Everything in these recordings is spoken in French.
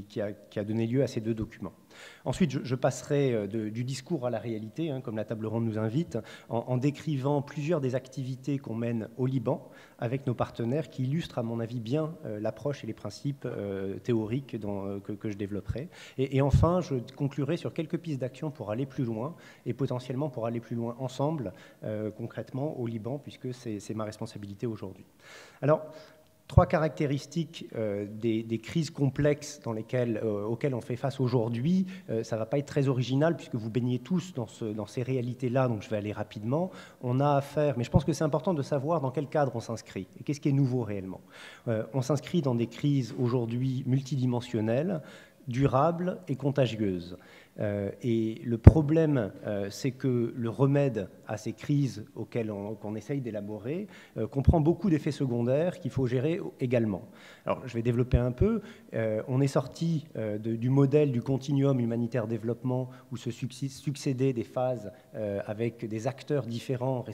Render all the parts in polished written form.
qui a donné lieu à ces deux documents. Ensuite, je passerai du discours à la réalité, hein, comme la table ronde nous invite, en décrivant plusieurs des activités qu'on mène au Liban avec nos partenaires qui illustrent, à mon avis, bien l'approche et les principes théoriques que je développerai. Et enfin, je conclurai sur quelques pistes d'action pour aller plus loin et potentiellement pour aller plus loin ensemble, concrètement, au Liban, puisque c'est ma responsabilité aujourd'hui. Alors, trois caractéristiques des crises complexes auxquelles on fait face aujourd'hui. Ça ne va pas être très original puisque vous baignez tous dans ces réalités-là, donc je vais aller rapidement. On a affaire, mais je pense que c'est important de savoir dans quel cadre on s'inscrit et qu'est-ce qui est nouveau réellement. On s'inscrit dans des crises aujourd'hui multidimensionnelles, durables et contagieuses. Et le problème, c'est que le remède à ces crises qu'on essaye d'élaborer comprend beaucoup d'effets secondaires qu'il faut gérer également. Alors, je vais développer un peu. On est sorti du modèle du continuum humanitaire développement où se succédaient des phases avec des acteurs différents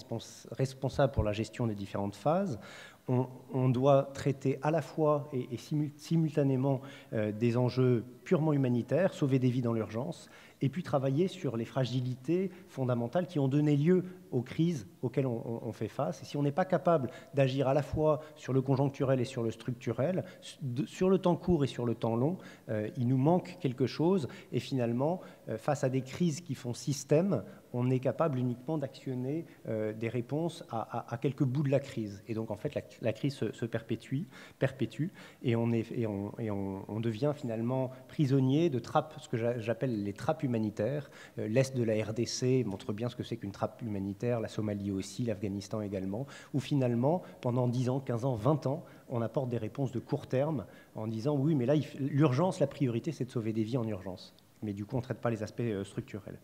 responsables pour la gestion des différentes phases. On doit traiter à la fois et simultanément des enjeux purement humanitaires, sauver des vies dans l'urgence, et puis travailler sur les fragilités fondamentales qui ont donné lieu aux crises auxquelles on fait face. Et si on n'est pas capable d'agir à la fois sur le conjoncturel et sur le structurel, sur le temps court et sur le temps long, il nous manque quelque chose. Et finalement, face à des crises qui font système, on est capable uniquement d'actionner des réponses à quelques bouts de la crise. Et donc, en fait, la crise se perpétue et on devient finalement prisonnier de trappes, ce que j'appelle les trappes humanitaires. L'Est de la RDC montre bien ce que c'est qu'une trappe humanitaire, la Somalie aussi, l'Afghanistan également, où finalement, pendant 10 ans, 15 ans, 20 ans, on apporte des réponses de court terme en disant « oui, mais là, l'urgence, la priorité, c'est de sauver des vies en urgence ». Mais du coup, on ne traite pas les aspects structurels.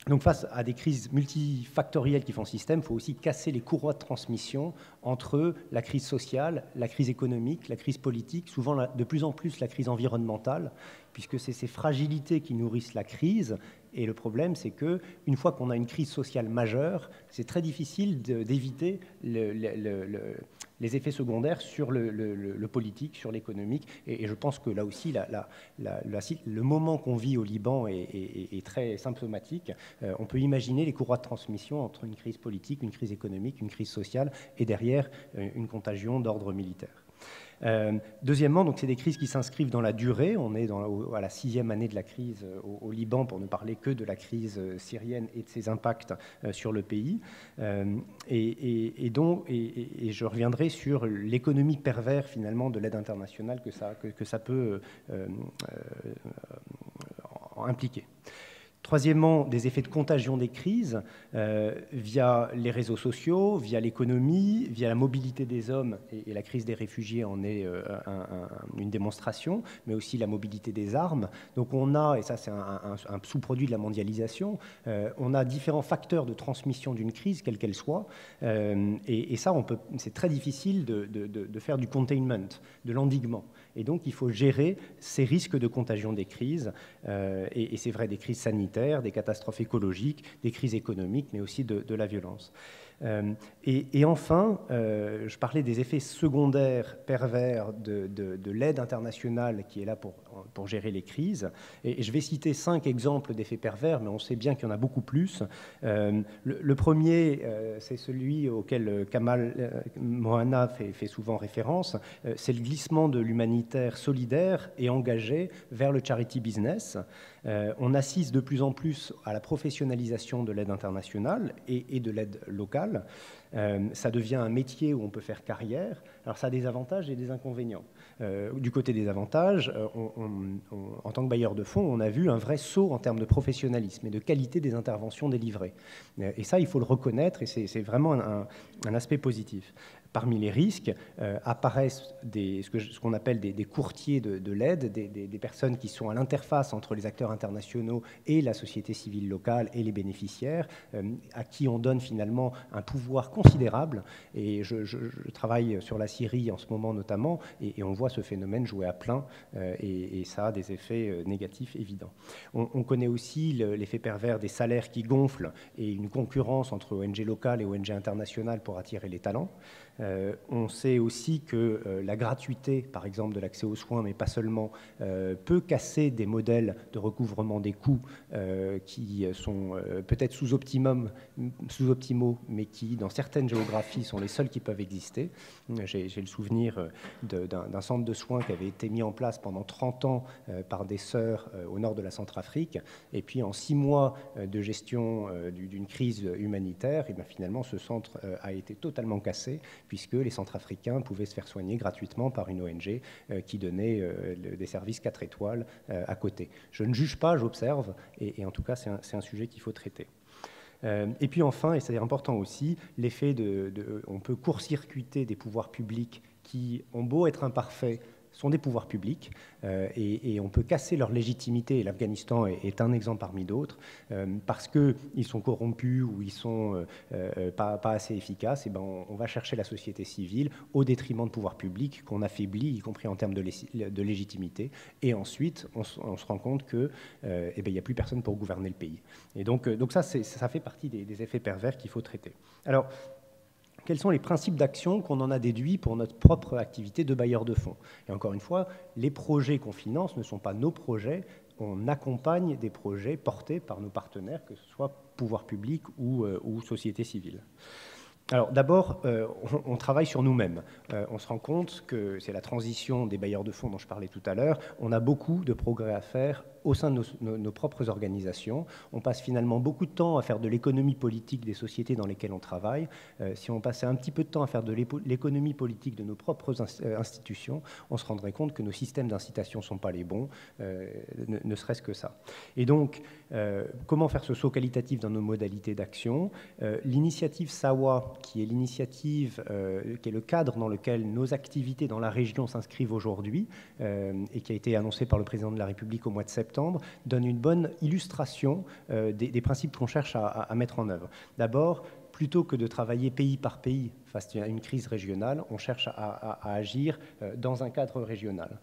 Donc face à des crises multifactorielles qui font système, il faut aussi casser les courroies de transmission entre la crise sociale, la crise économique, la crise politique, souvent de plus en plus la crise environnementale, puisque c'est ces fragilités qui nourrissent la crise. Et le problème, c'est qu'une fois qu'on a une crise sociale majeure, c'est très difficile d'éviter les effets secondaires sur le politique, sur l'économique. Et je pense que là aussi, le moment qu'on vit au Liban est très symptomatique. On peut imaginer les courroies de transmission entre une crise politique, une crise économique, une crise sociale, et derrière, une contagion d'ordre militaire. Deuxièmement, donc c'est des crises qui s'inscrivent dans la durée. On est à la 6e année de la crise au Liban, pour ne parler que de la crise syrienne et de ses impacts sur le pays. Et je reviendrai sur l'économie perverse finalement de l'aide internationale que ça peut impliquer. Troisièmement, des effets de contagion des crises via les réseaux sociaux, via l'économie, via la mobilité des hommes, et la crise des réfugiés en est une démonstration, mais aussi la mobilité des armes. Donc on a, et ça c'est un sous-produit de la mondialisation, on a différents facteurs de transmission d'une crise, quelle qu'elle soit, et ça c'est très difficile de faire du containment, de l'endiguement. Et donc il faut gérer ces risques de contagion des crises, et c'est vrai des crises sanitaires, des catastrophes écologiques, des crises économiques, mais aussi de la violence. Et enfin, je parlais des effets secondaires pervers de l'aide internationale qui est là pour gérer les crises. Et je vais citer 5 exemples d'effets pervers, mais on sait bien qu'il y en a beaucoup plus. Le premier, c'est celui auquel Kamal Mohana fait souvent référence, c'est le glissement de l'humanitaire solidaire et engagé vers le charity business. On assiste de plus en plus à la professionnalisation de l'aide internationale et de l'aide locale. Ça devient un métier où on peut faire carrière. Alors ça a des avantages et des inconvénients. Du côté des avantages, en tant que bailleur de fonds, on a vu un vrai saut en termes de professionnalisme et de qualité des interventions délivrées. Et ça, il faut le reconnaître, et c'est vraiment un aspect positif. Parmi les risques apparaissent ce qu'on appelle des courtiers de l'aide, des personnes qui sont à l'interface entre les acteurs internationaux et la société civile locale et les bénéficiaires, à qui on donne finalement un pouvoir considérable. Et je travaille sur la Syrie en ce moment notamment, et on voit ce phénomène jouer à plein, et ça a des effets négatifs évidents. On connaît aussi l'effet pervers des salaires qui gonflent et une concurrence entre ONG locales et ONG internationales pour attirer les talents. On sait aussi que la gratuité, par exemple, de l'accès aux soins, mais pas seulement, peut casser des modèles de recouvrement des coûts qui sont peut-être sous-optimaux, mais qui, dans certaines géographies, sont les seuls qui peuvent exister. J'ai le souvenir d'un centre de soins qui avait été mis en place pendant 30 ans par des sœurs au nord de la Centrafrique, et puis en 6 mois de gestion d'une crise humanitaire, et bien finalement ce centre a été totalement cassé, puisque les Centrafricains pouvaient se faire soigner gratuitement par une ONG qui donnait des services 4 étoiles à côté. Je ne juge pas, j'observe, et en tout cas c'est un sujet qu'il faut traiter. Et puis enfin, et c'est important aussi, l'effet on peut court-circuiter des pouvoirs publics qui ont beau être imparfaits, sont des pouvoirs publics, et on peut casser leur légitimité, et l'Afghanistan est un exemple parmi d'autres, parce qu'ils sont corrompus ou ils sont pas assez efficaces, et ben on va chercher la société civile au détriment de pouvoirs publics qu'on affaiblit, y compris en termes de légitimité, et ensuite on se rend compte que il n'y a plus personne pour gouverner le pays. Et donc ça fait partie des effets pervers qu'il faut traiter. Alors, quels sont les principes d'action qu'on en a déduits pour notre propre activité de bailleur de fonds? Et encore une fois, les projets qu'on finance ne sont pas nos projets, on accompagne des projets portés par nos partenaires, que ce soit pouvoir public ou société civile. Alors d'abord, on travaille sur nous-mêmes. On se rend compte que c'est la transition des bailleurs de fonds dont je parlais tout à l'heure. On a beaucoup de progrès à faire au sein de nos propres organisations. On passe finalement beaucoup de temps à faire de l'économie politique des sociétés dans lesquelles on travaille. Si on passait un petit peu de temps à faire de l'économie politique de nos propres institutions, on se rendrait compte que nos systèmes d'incitation ne sont pas les bons, ne serait-ce que ça. Et donc, comment faire ce saut qualitatif dans nos modalités d'action? L'initiative SAWA, qui est l'initiative, qui est le cadre dans lequel nos activités dans la région s'inscrivent aujourd'hui, et qui a été annoncée par le président de la République au mois de septembre, donne une bonne illustration des principes qu'on cherche à mettre en œuvre. D'abord, plutôt que de travailler pays par pays face à une crise régionale, on cherche à agir dans un cadre régional.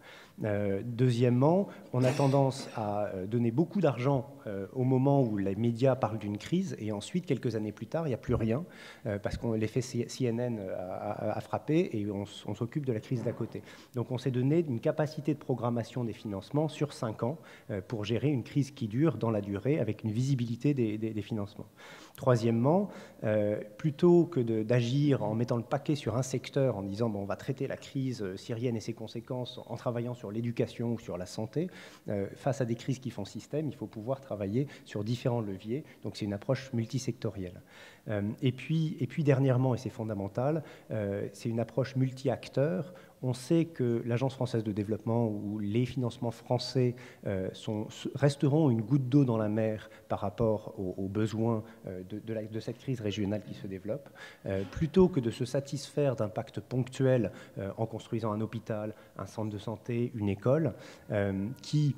Deuxièmement, on a tendance à donner beaucoup d'argent au moment où les médias parlent d'une crise, et ensuite, quelques années plus tard, il n'y a plus rien, parce que l'effet CNN a frappé et on s'occupe de la crise d'à côté. Donc on s'est donné une capacité de programmation des financements sur 5 ans pour gérer une crise qui dure dans la durée, avec une visibilité des financements. Troisièmement, plutôt que d'agir en mettant le paquet sur un secteur, en disant bon, on va traiter la crise syrienne et ses conséquences en travaillant sur l'éducation ou sur la santé, face à des crises qui font système, il faut pouvoir travailler sur différents leviers. Donc c'est une approche multisectorielle. Et puis dernièrement, et c'est fondamental, c'est une approche multi-acteurs. On sait que l'Agence française de développement ou les financements français resteront une goutte d'eau dans la mer par rapport aux besoins de cette crise régionale qui se développe. Plutôt que de se satisfaire d'impacts ponctuels en construisant un hôpital, un centre de santé, une école, qui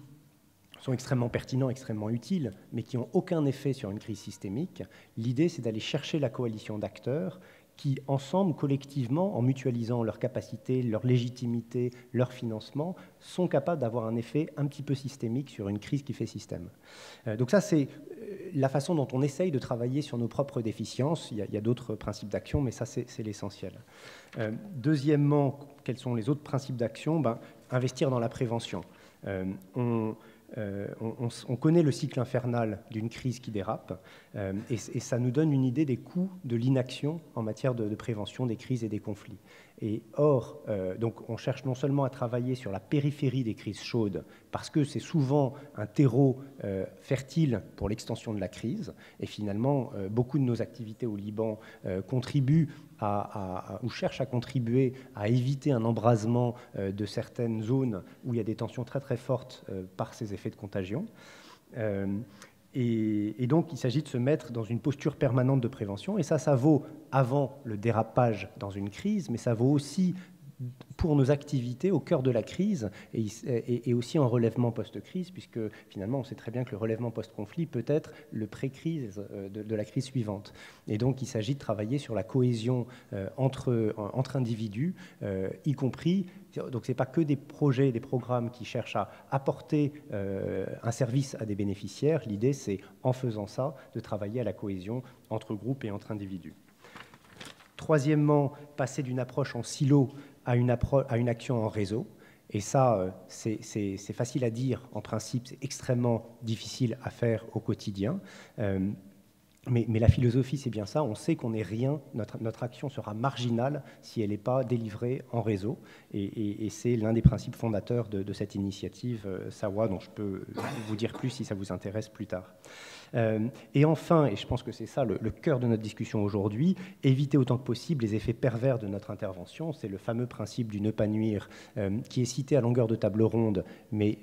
sont extrêmement pertinents, extrêmement utiles, mais qui n'ont aucun effet sur une crise systémique, l'idée c'est d'aller chercher la coalition d'acteurs qui, ensemble, collectivement, en mutualisant leurs capacités, leur légitimité, leur financement, sont capables d'avoir un effet un petit peu systémique sur une crise qui fait système. Donc ça, c'est la façon dont on essaye de travailler sur nos propres déficiences. Il y a d'autres principes d'action, mais ça, c'est l'essentiel. Deuxièmement, quels sont les autres principes d'action? Investir dans la prévention. On connaît le cycle infernal d'une crise qui dérape, et ça nous donne une idée des coûts de l'inaction en matière de prévention des crises et des conflits. Et or, donc on cherche non seulement à travailler sur la périphérie des crises chaudes, parce que c'est souvent un terreau fertile pour l'extension de la crise, et finalement, beaucoup de nos activités au Liban contribuent ou cherchent à contribuer à éviter un embrasement de certaines zones où il y a des tensions très très fortes par ces effets de contagion. Et donc, il s'agit de se mettre dans une posture permanente de prévention. Et ça vaut avant le dérapage dans une crise, mais ça vaut aussi pour nos activités au cœur de la crise et aussi en relèvement post-crise, puisque finalement on sait très bien que le relèvement post-conflit peut être le pré-crise de la crise suivante. Et donc il s'agit de travailler sur la cohésion entre individus, y compris, donc ce n'est pas que des projets, des programmes qui cherchent à apporter un service à des bénéficiaires, l'idée c'est en faisant ça de travailler à la cohésion entre groupes et entre individus. Troisièmement, passer d'une approche en silo à une action en réseau. Et ça, c'est facile à dire en principe, c'est extrêmement difficile à faire au quotidien. Mais la philosophie, c'est bien ça. On sait qu'on n'est rien, notre action sera marginale si elle n'est pas délivrée en réseau. Et c'est l'un des principes fondateurs de cette initiative SAWA, dont je peux vous dire plus si ça vous intéresse plus tard. Et enfin, et je pense que c'est ça le cœur de notre discussion aujourd'hui, éviter autant que possible les effets pervers de notre intervention. C'est le fameux principe du ne pas nuire qui est cité à longueur de table ronde, mais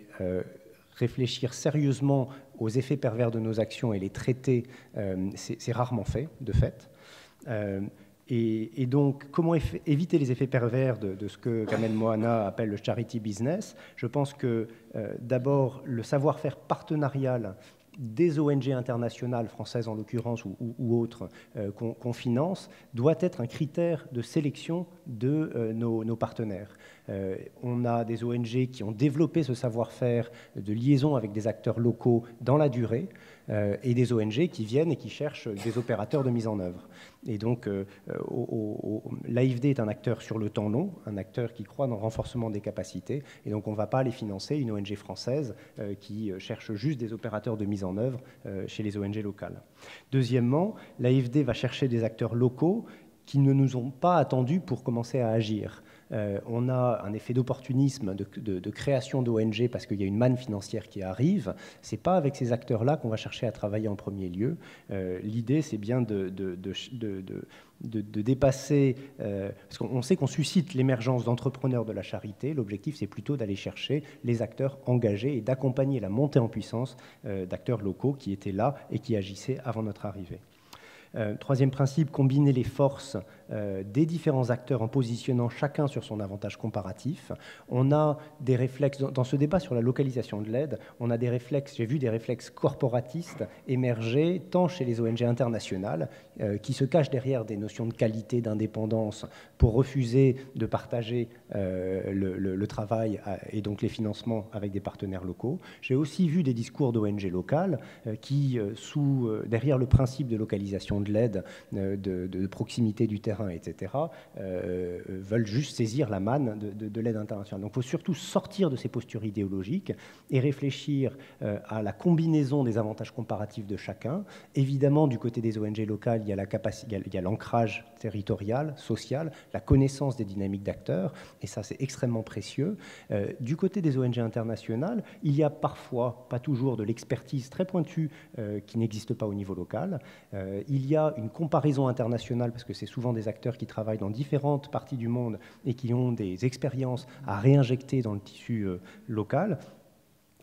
réfléchir sérieusement aux effets pervers de nos actions et les traiter, c'est rarement fait, de fait. Et donc, comment éviter les effets pervers de ce que Kamel Mohana appelle le charity business? Je pense que, d'abord, le savoir-faire partenarial des ONG internationales, françaises en l'occurrence ou autres, qu'on finance, doit être un critère de sélection de nos partenaires. On a des ONG qui ont développé ce savoir-faire de liaison avec des acteurs locaux dans la durée, et des ONG qui viennent et qui cherchent des opérateurs de mise en œuvre. Et donc, l'AFD est un acteur sur le temps long, un acteur qui croit dans le renforcement des capacités, et donc on ne va pas aller financer une ONG française qui cherche juste des opérateurs de mise en œuvre chez les ONG locales. Deuxièmement, l'AFD va chercher des acteurs locaux qui ne nous ont pas attendus pour commencer à agir. On a un effet d'opportunisme, de création d'ONG parce qu'il y a une manne financière qui arrive. Ce n'est pas avec ces acteurs-là qu'on va chercher à travailler en premier lieu. L'idée, c'est bien de dépasser, parce qu'on sait qu'on suscite l'émergence d'entrepreneurs de la charité. L'objectif, c'est plutôt d'aller chercher les acteurs engagés et d'accompagner la montée en puissance d'acteurs locaux qui étaient là et qui agissaient avant notre arrivée. Troisième principe, combiner les forces des différents acteurs en positionnant chacun sur son avantage comparatif. On a des réflexes, dans ce débat sur la localisation de l'aide, on a des réflexes, j'ai vu des réflexes corporatistes émerger tant chez les ONG internationales qui se cachent derrière des notions de qualité, d'indépendance pour refuser de partager le travail et donc les financements avec des partenaires locaux. J'ai aussi vu des discours d'ONG locales qui, derrière le principe de localisation de l'aide, de proximité du terrain, etc., veulent juste saisir la manne de l'aide internationale. Donc il faut surtout sortir de ces postures idéologiques et réfléchir à la combinaison des avantages comparatifs de chacun. Évidemment, du côté des ONG locales, il y a l'ancrage territorial, social, la connaissance des dynamiques d'acteurs, et ça c'est extrêmement précieux. Du côté des ONG internationales, il y a parfois, pas toujours, de l'expertise très pointue qui n'existe pas au niveau local. Il y a une comparaison internationale, parce que c'est souvent des acteurs qui travaillent dans différentes parties du monde et qui ont des expériences à réinjecter dans le tissu local.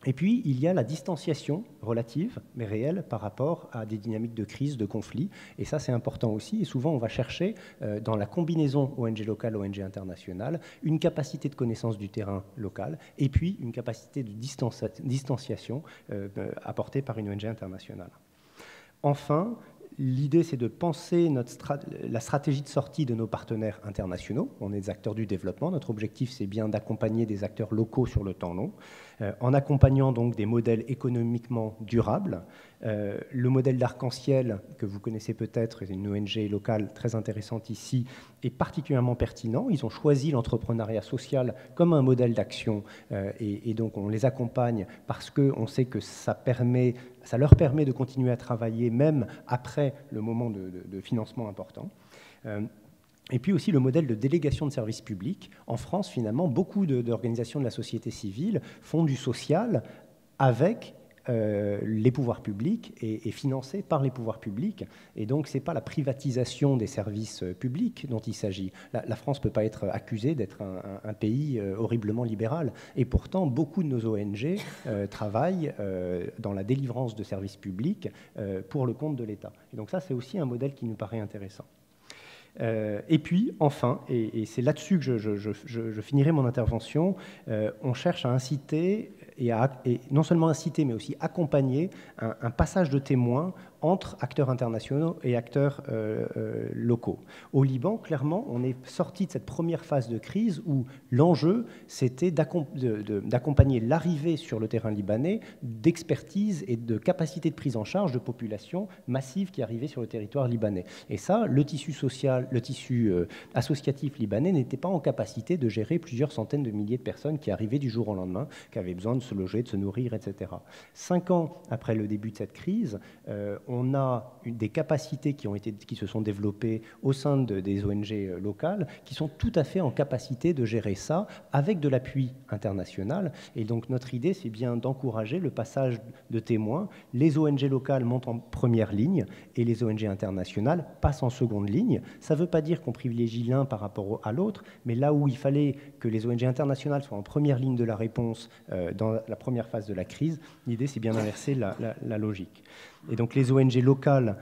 Et puis, il y a la distanciation relative, mais réelle, par rapport à des dynamiques de crise, de conflit. Et ça, c'est important aussi. Et souvent, on va chercher, dans la combinaison ONG locale, ONG internationale, une capacité de connaissance du terrain local et puis une capacité de distanciation apportée par une ONG internationale. Enfin, l'idée, c'est de penser la stratégie de sortie de nos partenaires internationaux. On est des acteurs du développement. Notre objectif, c'est bien d'accompagner des acteurs locaux sur le temps long, en accompagnant donc des modèles économiquement durables. Le modèle d'Arc-en-Ciel, que vous connaissez peut-être, une ONG locale très intéressante ici, est particulièrement pertinent. Ils ont choisi l'entrepreneuriat social comme un modèle d'action et donc on les accompagne parce qu'on sait que ça leur permet de continuer à travailler même après le moment de financement important. Et puis aussi le modèle de délégation de services publics. En France, finalement, beaucoup d'organisations de la société civile font du social avec les pouvoirs publics et financés par les pouvoirs publics. Et donc, ce n'est pas la privatisation des services publics dont il s'agit. La France ne peut pas être accusée d'être un pays horriblement libéral. Et pourtant, beaucoup de nos ONG travaillent dans la délivrance de services publics pour le compte de l'État. Et donc ça, c'est aussi un modèle qui nous paraît intéressant. Et puis, enfin, et c'est là-dessus que je finirai mon intervention, on cherche à inciter, et non seulement inciter, mais aussi accompagner un passage de témoins entre acteurs internationaux et acteurs locaux. Au Liban, clairement, on est sorti de cette première phase de crise où l'enjeu, c'était d'accompagner l'arrivée sur le terrain libanais d'expertise et de capacité de prise en charge de populations massives qui arrivaient sur le territoire libanais. Et ça, le tissu social, le tissu associatif libanais n'était pas en capacité de gérer plusieurs centaines de milliers de personnes qui arrivaient du jour au lendemain, qui avaient besoin de se loger, de se nourrir, etc. 5 ans après le début de cette crise, on a des capacités qui se sont développées au sein des ONG locales qui sont tout à fait en capacité de gérer ça avec de l'appui international. Et donc notre idée, c'est bien d'encourager le passage de témoins. Les ONG locales montent en première ligne et les ONG internationales passent en seconde ligne. Ça ne veut pas dire qu'on privilégie l'un par rapport à l'autre, mais là où il fallait que les ONG internationales soient en première ligne de la réponse dans la première phase de la crise, l'idée, c'est bien d'inverser la logique. Et donc les ONG locales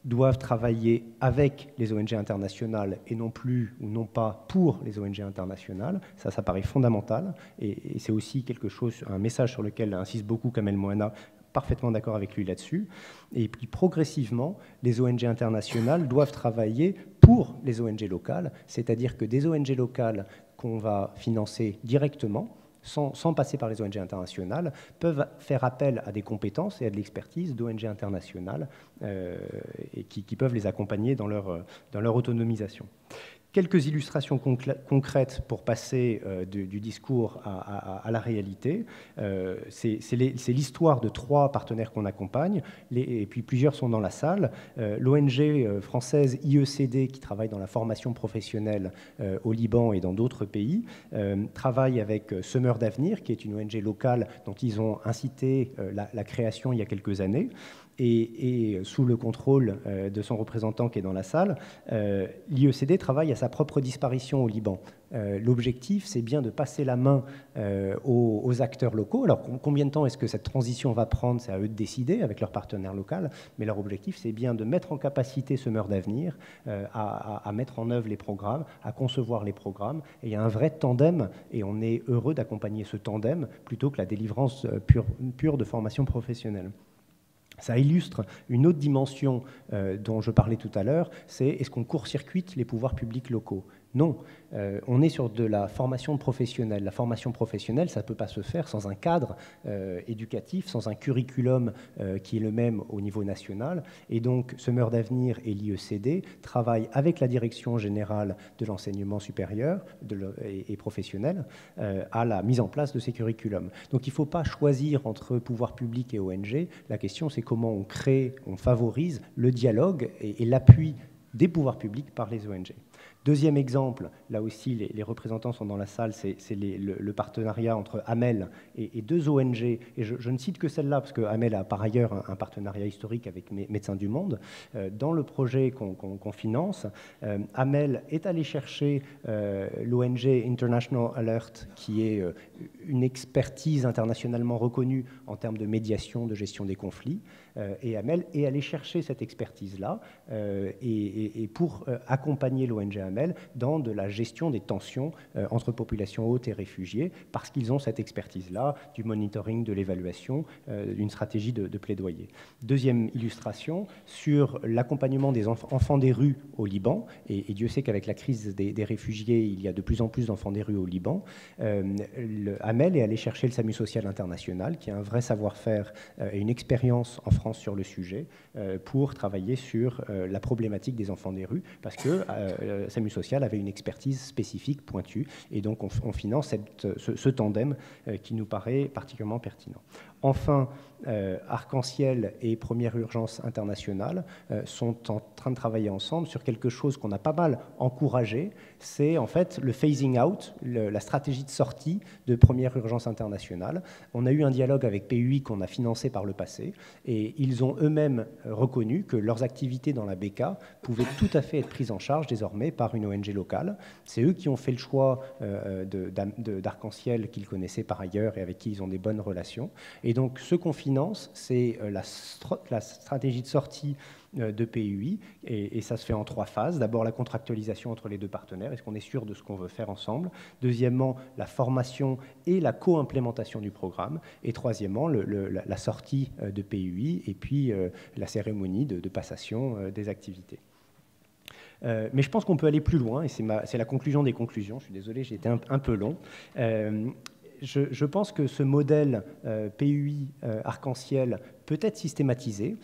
doivent travailler avec les ONG internationales et non plus ou non pas pour les ONG internationales. Ça paraît fondamental et c'est aussi quelque chose, un message sur lequel insiste beaucoup Kamel Moana, parfaitement d'accord avec lui là-dessus. Et puis progressivement, les ONG internationales doivent travailler pour les ONG locales, c'est-à-dire que des ONG locales qu'on va financer directement, sans passer par les ONG internationales, peuvent faire appel à des compétences et à de l'expertise d'ONG internationales et qui peuvent les accompagner dans leur autonomisation. Quelques illustrations concrètes pour passer du discours à la réalité. C'est l'histoire de 3 partenaires qu'on accompagne, et puis plusieurs sont dans la salle. L'ONG française IECD, qui travaille dans la formation professionnelle au Liban et dans d'autres pays, travaille avec Semeurs d'Avenir, qui est une ONG locale dont ils ont incité la création il y a quelques années. Et sous le contrôle de son représentant qui est dans la salle, l'IECD travaille à sa propre disparition au Liban. L'objectif, c'est bien de passer la main aux acteurs locaux. Alors, combien de temps est-ce que cette transition va prendre? C'est à eux de décider avec leurs partenaires locaux. Mais leur objectif, c'est bien de mettre en capacité Semeurs d'Avenir à mettre en œuvre les programmes, à concevoir les programmes. Et il y a un vrai tandem, et on est heureux d'accompagner ce tandem plutôt que la délivrance pure de formation professionnelle. Ça illustre une autre dimension dont je parlais tout à l'heure, c'est est-ce qu'on court-circuite les pouvoirs publics locaux? Non, on est sur de la formation professionnelle. La formation professionnelle, ça ne peut pas se faire sans un cadre éducatif, sans un curriculum qui est le même au niveau national. Et donc, Semeurs d'Avenir et l'IECD travaillent avec la Direction générale de l'enseignement supérieur et professionnel à la mise en place de ces curriculums. Donc, il ne faut pas choisir entre pouvoir public et ONG. La question, c'est comment on crée, on favorise le dialogue et l'appui des pouvoirs publics par les ONG. Deuxième exemple, là aussi les représentants sont dans la salle, c'est le partenariat entre AMEL et 2 ONG. Et je ne cite que celle-là parce que AMEL a par ailleurs un partenariat historique avec Médecins du Monde. Dans le projet qu'on finance, AMEL est allé chercher l'ONG International Alert, qui est une expertise internationalement reconnue en termes de médiation, de gestion des conflits. Et AMEL est allé chercher cette expertise-là et pour accompagner l'ONG AMEL dans de la gestion des tensions entre populations hôtes et réfugiés, parce qu'ils ont cette expertise-là, du monitoring, de l'évaluation, d'une stratégie de plaidoyer. Deuxième illustration, sur l'accompagnement des enfants des rues au Liban, et Dieu sait qu'avec la crise des réfugiés, il y a de plus en plus d'enfants des rues au Liban. AMEL est allé chercher le SAMU social international, qui a un vrai savoir-faire et une expérience en France sur le sujet, pour travailler sur la problématique des enfants des rues, parce que SAMU social avait une expertise spécifique, pointue, et donc on finance ce tandem qui nous paraît particulièrement pertinent. Enfin, Arc-en-Ciel et Première Urgence Internationale sont en train de travailler ensemble sur quelque chose qu'on a pas mal encouragé, c'est en fait le phasing out, la stratégie de sortie de Première Urgence Internationale. On a eu un dialogue avec PUI qu'on a financé par le passé, et ils ont eux-mêmes reconnu que leurs activités dans la BK pouvaient tout à fait être prises en charge désormais par une ONG locale. C'est eux qui ont fait le choix d'Arc-en-Ciel qu'ils connaissaient par ailleurs et avec qui ils ont des bonnes relations. Et Et donc, ce qu'on finance, c'est la stratégie de sortie de PUI, et ça se fait en 3 phases. D'abord, la contractualisation entre les 2 partenaires, est-ce qu'on est sûr de ce qu'on veut faire ensemble? Deuxièmement, la formation et la co-implémentation du programme. Et troisièmement, la sortie de PUI, et puis la cérémonie de passation des activités. Mais je pense qu'on peut aller plus loin, et c'est la conclusion des conclusions. Je suis désolé, j'ai été un peu long. Je pense que ce modèle PUI arc-en-ciel peut être systématisé.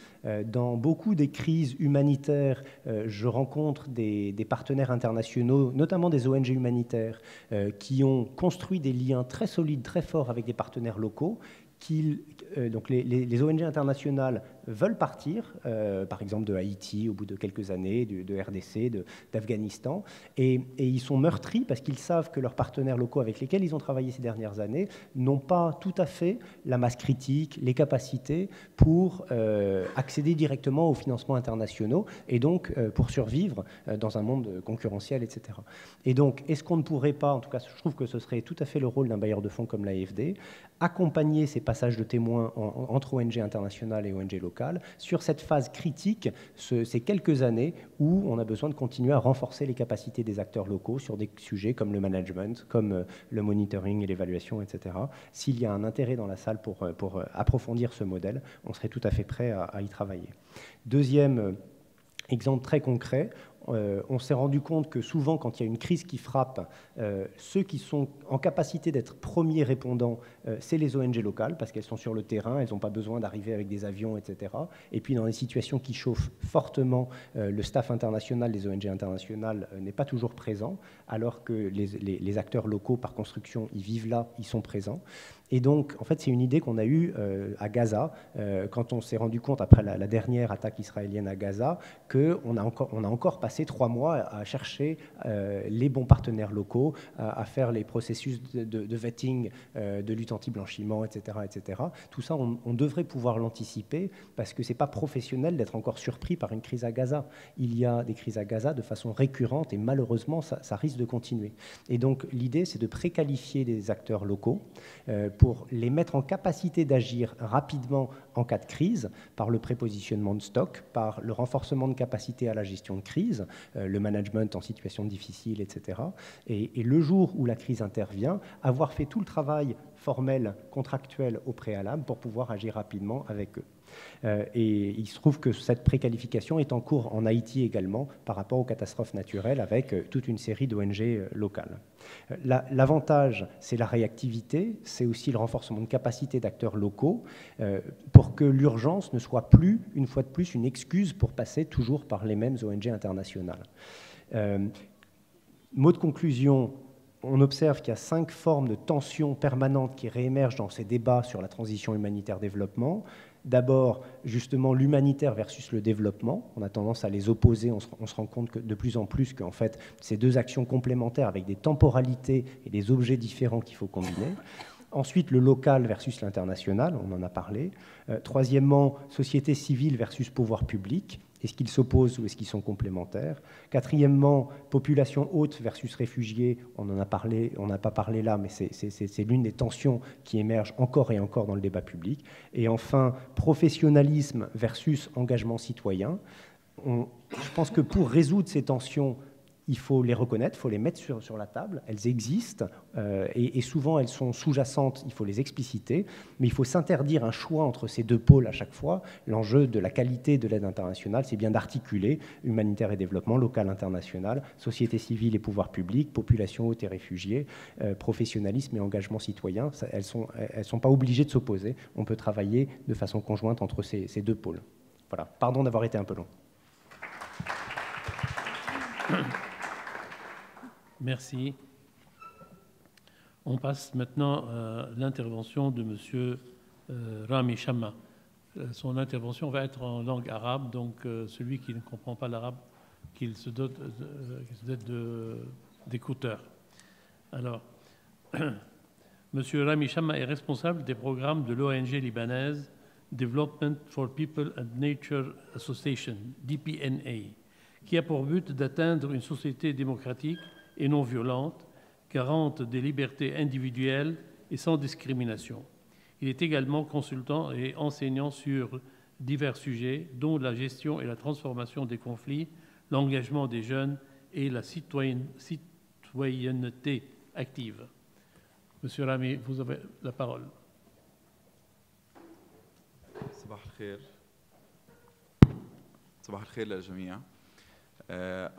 Dans beaucoup des crises humanitaires, je rencontre des partenaires internationaux, notamment des ONG humanitaires, qui ont construit des liens très solides, très forts avec des partenaires locaux. Donc les ONG internationales veulent partir, par exemple de Haïti au bout de quelques années, de RDC, d'Afghanistan, et ils sont meurtris parce qu'ils savent que leurs partenaires locaux avec lesquels ils ont travaillé ces dernières années n'ont pas tout à fait la masse critique, les capacités pour accéder directement aux financements internationaux et donc pour survivre dans un monde concurrentiel, etc. Et donc, est-ce qu'on ne pourrait pas, en tout cas je trouve que ce serait tout à fait le rôle d'un bailleur de fonds comme l'AFD, accompagner ces passages de témoins entre ONG internationales et ONG locales sur cette phase critique, ces quelques années où on a besoin de continuer à renforcer les capacités des acteurs locaux sur des sujets comme le management, comme le monitoring et l'évaluation, etc. S'il y a un intérêt dans la salle pour approfondir ce modèle, on serait tout à fait prêt à y travailler. Deuxième exemple très concret, on s'est rendu compte que souvent, quand il y a une crise qui frappe, ceux qui sont en capacité d'être premiers répondants, c'est les ONG locales, parce qu'elles sont sur le terrain, elles n'ont pas besoin d'arriver avec des avions, etc. Et puis, dans les situations qui chauffent fortement, le staff international des ONG internationales n'est pas toujours présent, alors que les acteurs locaux, par construction, ils vivent là, ils sont présents. Et donc, en fait, c'est une idée qu'on a eue à Gaza, quand on s'est rendu compte, après la dernière attaque israélienne à Gaza, qu'on a encore passé 3 mois à chercher les bons partenaires locaux, à faire les processus de vetting, de lutte anti-blanchiment, etc., etc. Tout ça, on devrait pouvoir l'anticiper, parce que ce n'est pas professionnel d'être encore surpris par une crise à Gaza. Il y a des crises à Gaza de façon récurrente, et malheureusement, ça risque de continuer. Et donc, l'idée, c'est de préqualifier des acteurs locaux, pour les mettre en capacité d'agir rapidement en cas de crise, par le prépositionnement de stock, par le renforcement de capacité à la gestion de crise, le management en situation difficile, etc. Et le jour où la crise intervient, avoir fait tout le travail formel, contractuel au préalable pour pouvoir agir rapidement avec eux. Et il se trouve que cette préqualification est en cours en Haïti également par rapport aux catastrophes naturelles avec toute une série d'ONG locales. L'avantage, c'est la réactivité, c'est aussi le renforcement de capacité d'acteurs locaux pour que l'urgence ne soit plus, une fois de plus, une excuse pour passer toujours par les mêmes ONG internationales. Mot de conclusion, on observe qu'il y a 5 formes de tensions permanentes qui réémergent dans ces débats sur la transition humanitaire-développement. D'abord, justement, l'humanitaire versus le développement. On a tendance à les opposer. On se rend compte que de plus en plus qu'en fait, ces 2 actions complémentaires avec des temporalités et des objets différents qu'il faut combiner. Ensuite, le local versus l'international, on en a parlé. Troisièmement, société civile versus pouvoir public. Est-ce qu'ils s'opposent ou est-ce qu'ils sont complémentaires? Quatrièmement, population haute versus réfugiés. On n'en a parlé, on n'a pas parlé là, mais c'est l'une des tensions qui émergent encore et encore dans le débat public. Et enfin, professionnalisme versus engagement citoyen. Je pense que pour résoudre ces tensions, il faut les reconnaître, il faut les mettre sur la table. Elles existent et souvent elles sont sous-jacentes, il faut les expliciter, mais il faut s'interdire un choix entre ces 2 pôles à chaque fois. L'enjeu de la qualité de l'aide internationale, c'est bien d'articuler humanitaire et développement, local, international, société civile et pouvoir public, population haute et réfugiés, professionnalisme et engagement citoyen. Elles sont pas obligées de s'opposer. On peut travailler de façon conjointe entre ces 2 pôles. Voilà. Pardon d'avoir été un peu long. Merci. On passe maintenant à l'intervention de M. Rami Chamma. Son intervention va être en langue arabe, donc celui qui ne comprend pas l'arabe, qu'il se dote d'écouteurs. Alors, M. Rami Chamma est responsable des programmes de l'ONG libanaise Development for People and Nature Association, DPNA, qui a pour but d'atteindre une société démocratique et non violente, garante des libertés individuelles et sans discrimination. Il est également consultant et enseignant sur divers sujets, dont la gestion et la transformation des conflits, l'engagement des jeunes et la citoyenneté active. Monsieur Rami, vous avez la parole. صباح الخير. صباح الخير للجميع.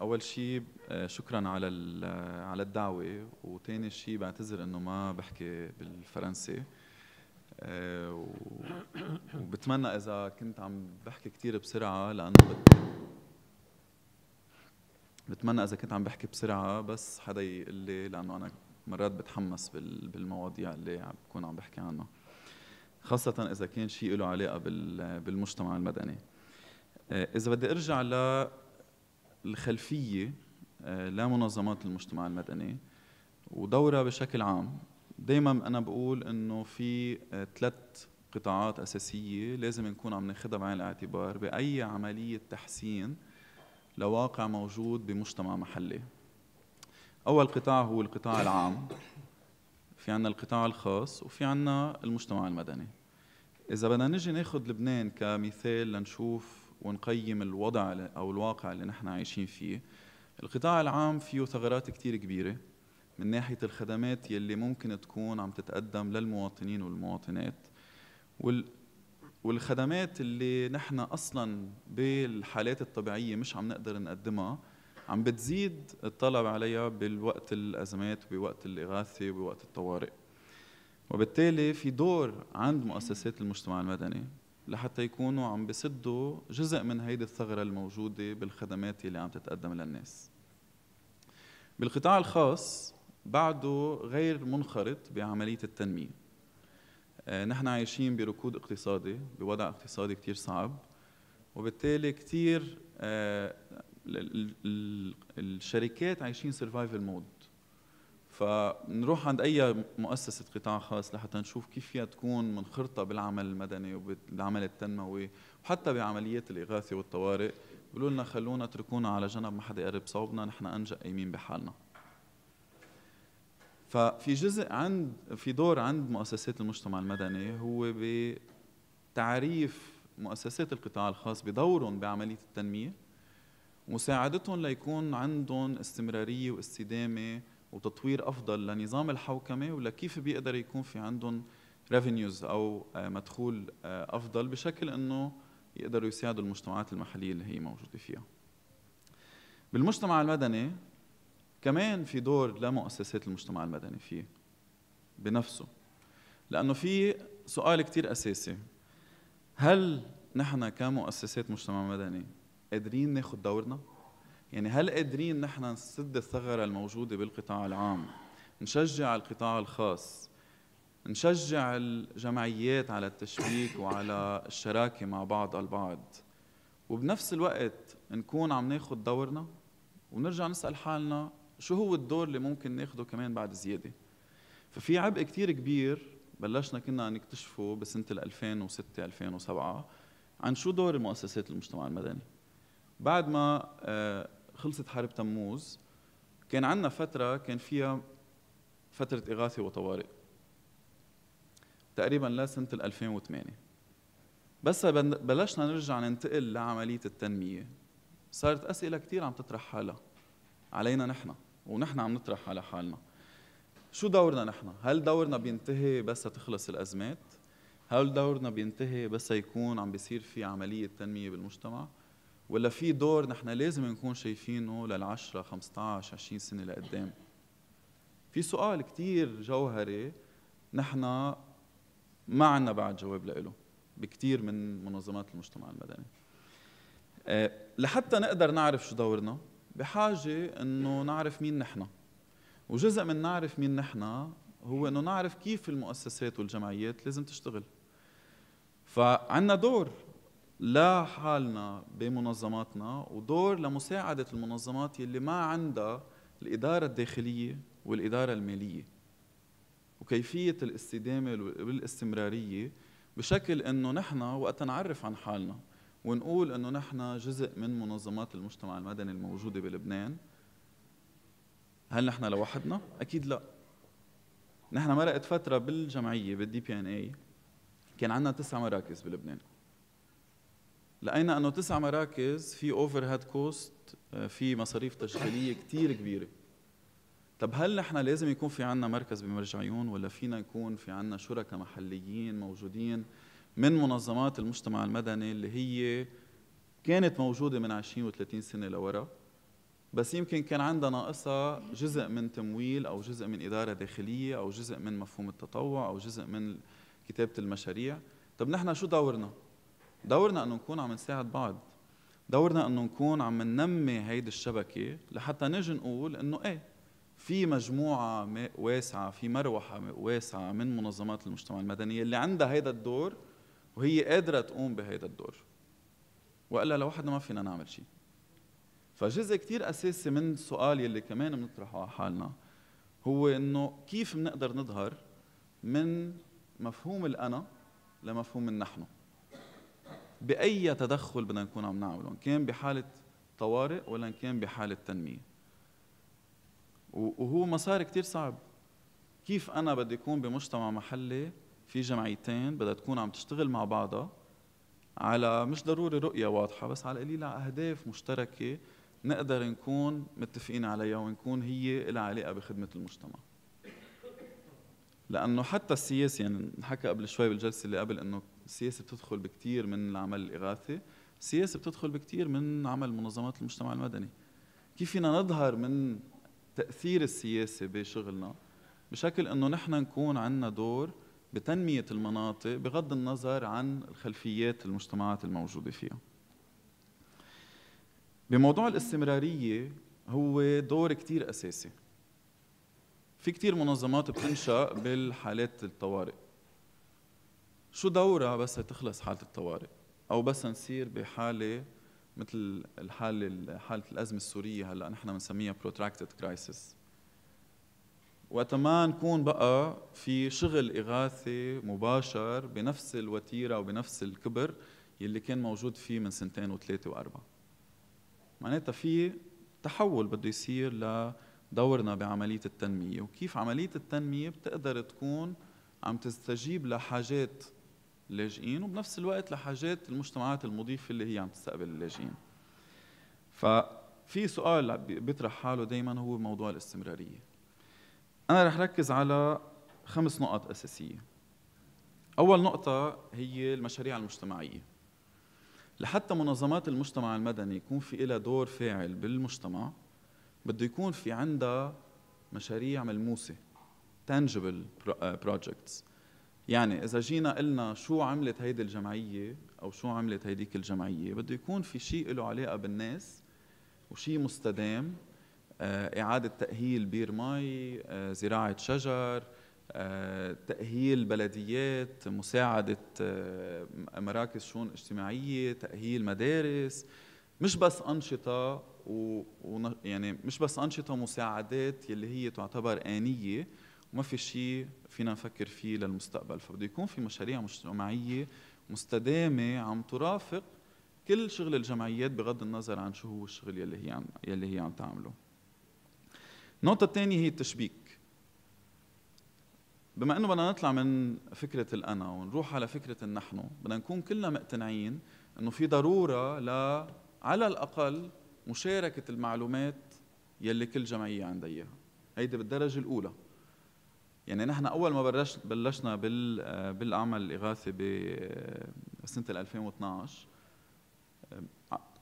أول شيء شكراً على الدعوة، وثاني شيء بعتذر إنه ما بحكي بالفرنسي، وبتمنى إذا كنت عم بحكي كتير بسرعة لأنه بتمنى إذا كنت عم بحكي بسرعة بس حدا يقول لي، لأنه أنا مرات بتحمس بالمواضيع اللي بكون عم بحكي عنها، خاصة إذا كان شيء له علاقة بالمجتمع المدني. إذا بدي أرجع للخلفية لمنظمات المجتمع المدني ودورها بشكل عام، دايما أنا بقول إنه في 3 قطاعات أساسية لازم نكون عم ناخدها بعين الاعتبار بأي عملية تحسين لواقع موجود بمجتمع محلي. أول قطاع هو القطاع العام، في عنا القطاع الخاص، وفي عنا المجتمع المدني. إذا بدنا نجي ناخد لبنان كمثال لنشوف ونقيم الوضع أو الواقع اللي نحن عايشين فيه، القطاع العام فيه ثغرات كتير كبيرة من ناحية الخدمات يلي ممكن تكون عم تتقدم للمواطنين والمواطنات، والخدمات اللي نحن أصلاً بالحالات الطبيعية مش عم نقدر نقدمها، عم بتزيد الطلب عليها بالوقت الأزمات وبوقت الإغاثة وبوقت الطوارئ. وبالتالي في دور عند مؤسسات المجتمع المدني لحتى يكونوا عم بيسدوا جزء من هيدي الثغرة الموجودة بالخدمات اللي عم تتقدم للناس. بالقطاع الخاص بعده غير منخرط بعملية التنمية. نحن عايشين بركود اقتصادي، بوضع اقتصادي كتير صعب، وبالتالي كتير الشركات عايشين سرفايفل مود. فنروح عند أي مؤسسة قطاع خاص لحتى نشوف كيف فيها تكون منخرطة بالعمل المدني وبالعمل التنموي وحتى بعمليات الإغاثة والطوارئ، بيقولوا لنا خلونا اتركونا على جنب، ما حدا يقرب صوبنا، نحن أنجأ قايمين بحالنا. ففي في دور عند مؤسسات المجتمع المدني هو بتعريف مؤسسات القطاع الخاص بدورهم بعملية التنمية، ومساعدتهم ليكون عندهم استمرارية واستدامة وتطوير أفضل لنظام الحوكمة، ولكيف بيقدر يكون في عندهم revenues أو مدخول أفضل بشكل أنه يقدروا يساعدوا المجتمعات المحلية اللي هي موجودة فيها. بالمجتمع المدني كمان في دور لمؤسسات المجتمع المدني فيه بنفسه، لأنه في سؤال كتير أساسي: هل نحن كمؤسسات مجتمع مدني قادرين ناخد دورنا؟ يعني هل قادرين نحن نسد الثغرة الموجودة بالقطاع العام، نشجع القطاع الخاص، نشجع الجمعيات على التشبيك وعلى الشراكة مع بعض البعض، وبنفس الوقت نكون عم ناخد دورنا ونرجع نسأل حالنا شو هو الدور اللي ممكن ناخده كمان بعد زيادة؟ ففي عبء كتير كبير بلشنا كنا نكتشفه بسنة 2006-2007 عن شو دور المؤسسات المجتمع المدني. بعد ما خلصت حرب تموز كان عندنا فترة كان فيها فترة إغاثة وطوارئ تقريباً لسنة 2008. بس بلشنا نرجع ننتقل لعملية التنمية، صارت أسئلة كتير عم تطرح حالها علينا نحن، ونحن عم نطرح على حالنا شو دورنا نحن؟ هل دورنا بينتهي بس تخلص الأزمات؟ هل دورنا بينتهي بس يكون عم بيصير في عملية تنمية بالمجتمع؟ ولا في دور نحن لازم نكون شايفينه لل10 15 20 سنة لقدام؟ في سؤال كتير جوهري نحن ما عنا بعد جواب له بكتير من منظمات المجتمع المدني. لحتى نقدر نعرف شو دورنا بحاجة انه نعرف مين نحن، وجزء من نعرف مين نحن هو انه نعرف كيف المؤسسات والجمعيات لازم تشتغل. فعنا دور لحالنا بمنظماتنا ودور لمساعدة المنظمات يلي ما عندها الإدارة الداخلية والإدارة المالية وكيفية الاستدامة والاستمرارية، بشكل انه نحن وقت نعرف عن حالنا ونقول انه نحن جزء من منظمات المجتمع المدني الموجودة بلبنان، هل نحن لوحدنا؟ اكيد لا. نحن مرقت فترة بالجمعية بالDPNA كان عندنا 9 مراكز بلبنان. لقينا انه 9 مراكز في اوفر هيد كوست، في مصاريف تشغيليه كثير كبيره. طب هل نحن لازم يكون في عندنا مركز بمرجعيون، ولا فينا يكون في عندنا شركاء محليين موجودين من منظمات المجتمع المدني اللي هي كانت موجوده من 20 و30 سنه لورا، بس يمكن كان عندها ناقصها جزء من تمويل او جزء من اداره داخليه او جزء من مفهوم التطوع او جزء من كتابه المشاريع. طب نحن شو دورنا؟ دورنا انه نكون عم نساعد بعض، دورنا انه نكون عم ننمي هيدي الشبكه لحتى نجي نقول انه ايه في مجموعه واسعه، في مروحه واسعه من منظمات المجتمع المدني اللي عندها هيدا الدور وهي قادره تقوم بهيدا الدور، والا لوحدنا ما فينا نعمل شيء. فجزء كتير اساسي من السؤال يلي كمان بنطرحه على حالنا هو انه كيف بنقدر نظهر من مفهوم الانا لمفهوم النحن باي تدخل بدنا نكون عم نعمله، ان كان بحاله طوارئ ولا ان كان بحاله تنميه. وهو مسار كتير صعب. كيف انا بدي اكون بمجتمع محلي في جمعيتين بدها تكون عم تشتغل مع بعضها على مش ضروري رؤيه واضحه، بس على القليل على اهداف مشتركه نقدر نكون متفقين عليها ونكون هي لها علاقه بخدمه المجتمع. لانه حتى السياسه، يعني نحكى قبل شوي بالجلسه اللي قبل انه السياسه بتدخل بكثير من العمل الاغاثي، السياسه بتدخل بكثير من عمل منظمات المجتمع المدني. كيف فينا نظهر من تاثير السياسه بشغلنا بشكل انه نحن نكون عندنا دور بتنميه المناطق بغض النظر عن الخلفيات المجتمعات الموجوده فيها. بموضوع الاستمراريه هو دور كتير اساسي. في كتير منظمات بتنشأ بالحالات الطوارئ. شو دورها بس تخلص حالة الطوارئ أو بس نصير بحالة مثل حالة الأزمة السورية هلأ نحن بنسميها protracted crisis، وقت ما نكون بقى في شغل إغاثي مباشر بنفس الوتيرة وبنفس الكبر يلي كان موجود فيه من 2 و3 و4. معناتها في تحول بده يصير لدورنا بعملية التنمية، وكيف عملية التنمية بتقدر تكون عم تستجيب لحاجات اللاجئين وبنفس الوقت لحاجات المجتمعات المضيفة اللي هي عم تستقبل اللاجئين. ففي سؤال بيطرح حاله دايما هو موضوع الاستمرارية. أنا رح ركز على 5 نقط أساسية. أول نقطة هي المشاريع المجتمعية. لحتى منظمات المجتمع المدني يكون في لها دور فاعل بالمجتمع بده يكون في عندها مشاريع ملموسة tangible projects. يعني إذا جينا قلنا شو عملت هيدي الجمعية أو شو عملت هيديك الجمعية بده يكون في شيء له علاقة بالناس وشيء مستدام، إعادة تأهيل بير مي، زراعة شجر، تأهيل بلديات، مساعدة مراكز شؤون اجتماعية، تأهيل مدارس، مش بس أنشطة يعني مش بس أنشطة مساعدات يلي هي تعتبر آنية وما في شيء فينا نفكر فيه للمستقبل. فبده يكون في مشاريع مجتمعية مستدامة عم ترافق كل شغل الجمعيات بغض النظر عن شو هو الشغل يلي هي عم تعمله. النقطة الثانية هي التشبيك. بما انه بدنا نطلع من فكرة الأنا ونروح على فكرة النحن، بدنا نكون كلنا مقتنعين انه في ضرورة على الأقل مشاركة المعلومات يلي كل جمعية عندها إياها. هيدي بالدرجة الأولى. يعني نحن أول ما بلشنا بالعمل الإغاثي بسنة 2012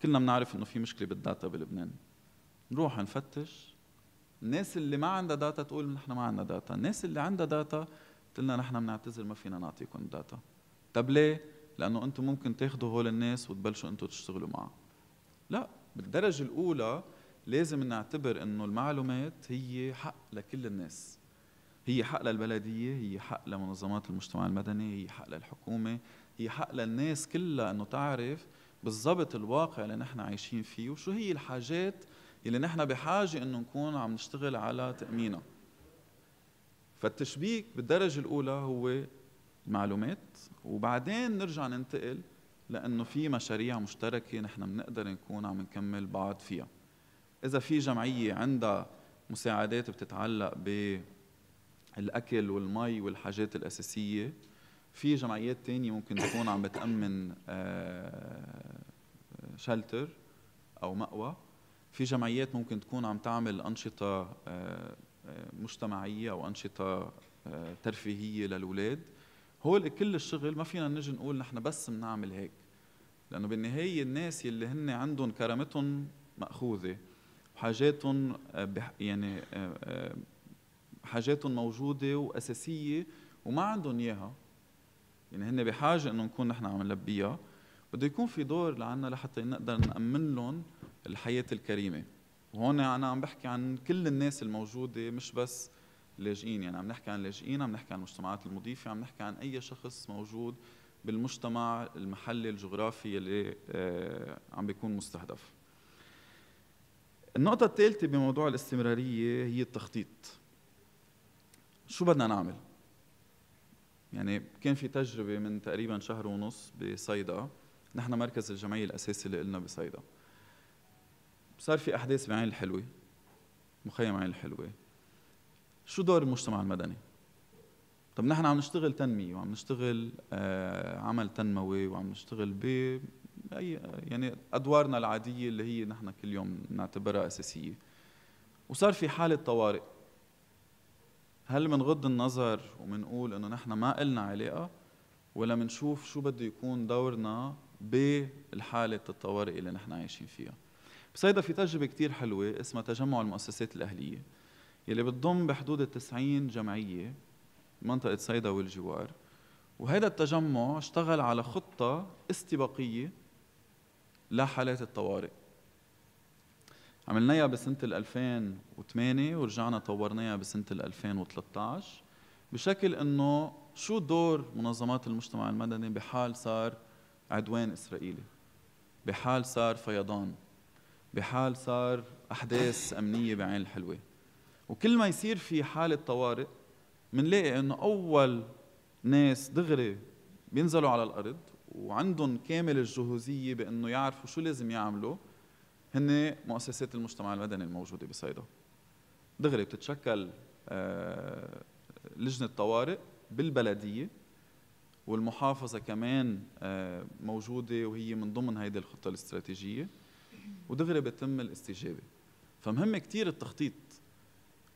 كلنا بنعرف إنه في مشكلة بالداتا بلبنان. نروح نفتش، الناس اللي ما عندها داتا تقول نحن ما عندنا داتا، الناس اللي عندها داتا قلنا نحن بنعتذر ما فينا نعطيكم داتا. طب ليه؟ لأنه أنتم ممكن تاخذوا هول الناس وتبلشوا أنتم تشتغلوا معها. لا، بالدرجة الأولى لازم نعتبر إنه المعلومات هي حق لكل الناس. هي حق للبلدية، هي حق لمنظمات المجتمع المدني، هي حق للحكومة، هي حق للناس كلها إنه تعرف بالضبط الواقع اللي نحن عايشين فيه وشو هي الحاجات اللي نحن بحاجة إنه نكون عم نشتغل على تأمينها. فالتشبيك بالدرجة الأولى هو المعلومات، وبعدين نرجع ننتقل لأنه في مشاريع مشتركة نحن بنقدر نكون عم نكمل بعض فيها. إذا في جمعية عندها مساعدات بتتعلق بالأكل والمي والحاجات الأساسية، في جمعيات تانية ممكن تكون عم بتأمن شلتر أو مأوى. في جمعيات ممكن تكون عم تعمل أنشطة مجتمعية أو أنشطة ترفيهية للأولاد. هول كل الشغل ما فينا نجي نقول نحن بس بنعمل هيك، لأنه بالنهاية الناس اللي هن عندهم كرامتهم مأخوذة وحاجاتهم يعني حاجاتهم موجودة وأساسية وما عندهم إياها، يعني هن بحاجة إنه نكون نحن عم نلبيها. بده يكون في دور لعنا لحتى نقدر نأمن لهم الحياة الكريمة. وهون أنا عم بحكي عن كل الناس الموجودة، مش بس لاجئين، يعني عم نحكي عن لاجئين، عم نحكي عن المجتمعات المضيفة، عم نحكي عن أي شخص موجود بالمجتمع المحلي الجغرافي اللي عم بيكون مستهدف. النقطة الثالثة بموضوع الاستمرارية هي التخطيط. شو بدنا نعمل؟ يعني كان في تجربة من تقريبا شهر ونص بصيدا، نحن مركز الجمعية الأساسي اللي قلنا بصيدا. صار في أحداث بعين الحلوة، مخيم عين الحلوة. شو دور المجتمع المدني؟ طب نحن عم نشتغل تنمية وعم نشتغل عمل تنموي وعم نشتغل يعني أدوارنا العادية اللي هي نحن كل يوم نعتبرها أساسية. وصار في حالة طوارئ. هل منغض النظر ومنقول إنه نحن ما إلنا علاقة، ولا منشوف شو بده يكون دورنا بالحالة الطوارئ اللي نحن عايشين فيها؟ بصيدا في تجربة كتير حلوة اسمها تجمع المؤسسات الأهلية، يلي بتضم بحدود 90 جمعية منطقة صيدا والجوار. وهذا التجمع اشتغل على خطة استباقية لحالات الطوارئ. عملناها بسنة 2008 ورجعنا طورناها بسنة 2013 بشكل انه شو دور منظمات المجتمع المدني بحال صار عدوان إسرائيلي، بحال صار فيضان، بحال صار أحداث أمنية بعين الحلوة. وكل ما يصير في حالة طوارئ منلاقي انه اول ناس دغري بينزلوا على الارض وعندهم كامل الجهوزيه بانه يعرفوا شو لازم يعملوا هن مؤسسات المجتمع المدني الموجوده بصيدا. دغري بتتشكل لجنه طوارئ بالبلديه، والمحافظه كمان موجوده وهي من ضمن هيدي الخطه الاستراتيجيه، ودغري بيتم الاستجابه. فمهم كتير التخطيط،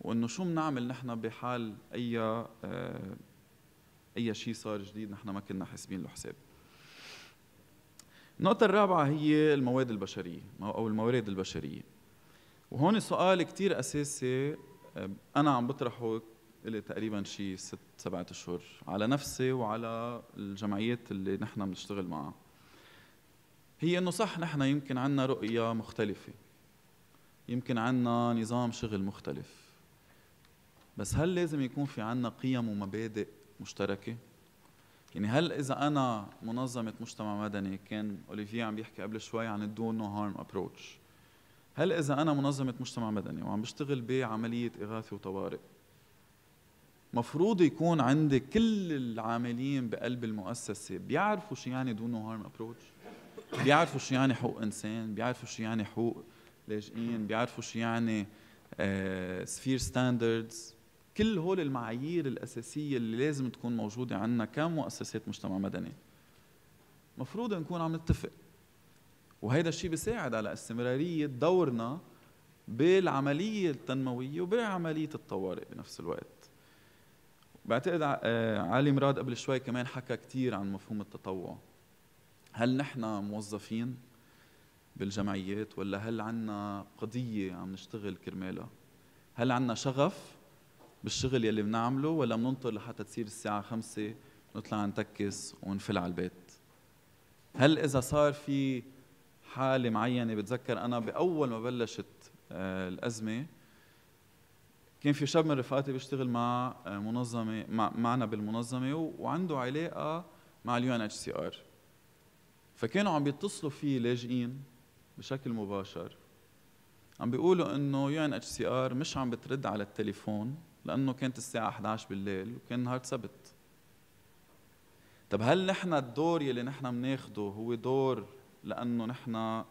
وانه شو بنعمل نحن بحال اي شيء صار جديد نحن ما كنا حاسبين له حساب. النقطة الرابعة هي المواد البشرية او الموارد البشرية. وهون سؤال كتير اساسي انا عم بطرحه لي تقريبا شيء 6-7 اشهر على نفسي وعلى الجمعيات اللي نحن بنشتغل معها. هي انه صح نحن يمكن عنا رؤية مختلفة، يمكن عنا نظام شغل مختلف، بس هل لازم يكون في عنا قيم ومبادئ مشتركة؟ يعني هل إذا أنا منظمة مجتمع مدني، كان أوليفيه عم بيحكي قبل شوي عن الدو نو هارم أبروتش، هل إذا أنا منظمة مجتمع مدني وعم بشتغل بعملية إغاثة وطوارئ، مفروض يكون عندي كل العاملين بقلب المؤسسة بيعرفوا شو يعني دو نو هارم أبروتش، بيعرفوا شو يعني حقوق إنسان، بيعرفوا شو يعني حقوق لاجئين، بيعرفوا شو يعني سفير ستاندردز، كل هول المعايير الأساسية اللي لازم تكون موجودة عندنا كمؤسسات مجتمع مدني. مفروض نكون عم نتفق، وهذا الشيء بيساعد على استمرارية دورنا بالعملية التنموية وبعملية الطوارئ بنفس الوقت. بعتقد علي مراد قبل شوي كمان حكى كتير عن مفهوم التطوع. هل نحن موظفين بالجمعيات، ولا هل عنا قضية عم نشتغل كرمالها؟ هل عنا شغف بالشغل يلي بنعمله، ولا بننطر لحتى تصير الساعة 5 نطلع نتكس ونفل على البيت؟ هل إذا صار في حالة معينة، بتذكر أنا بأول ما بلشت الأزمة كان في شاب من رفقاتي بيشتغل مع منظمة معنا بالمنظمة وعنده علاقة مع UNHCR، فكانوا عم بيتصلوا فيه لاجئين بشكل مباشر عم بيقولوا انه UNHCR مش عم بترد على التليفون لانه كانت الساعة 11 بالليل وكان نهار سبت. طب هل نحن الدور يلي نحن بناخده هو دور لانه نحن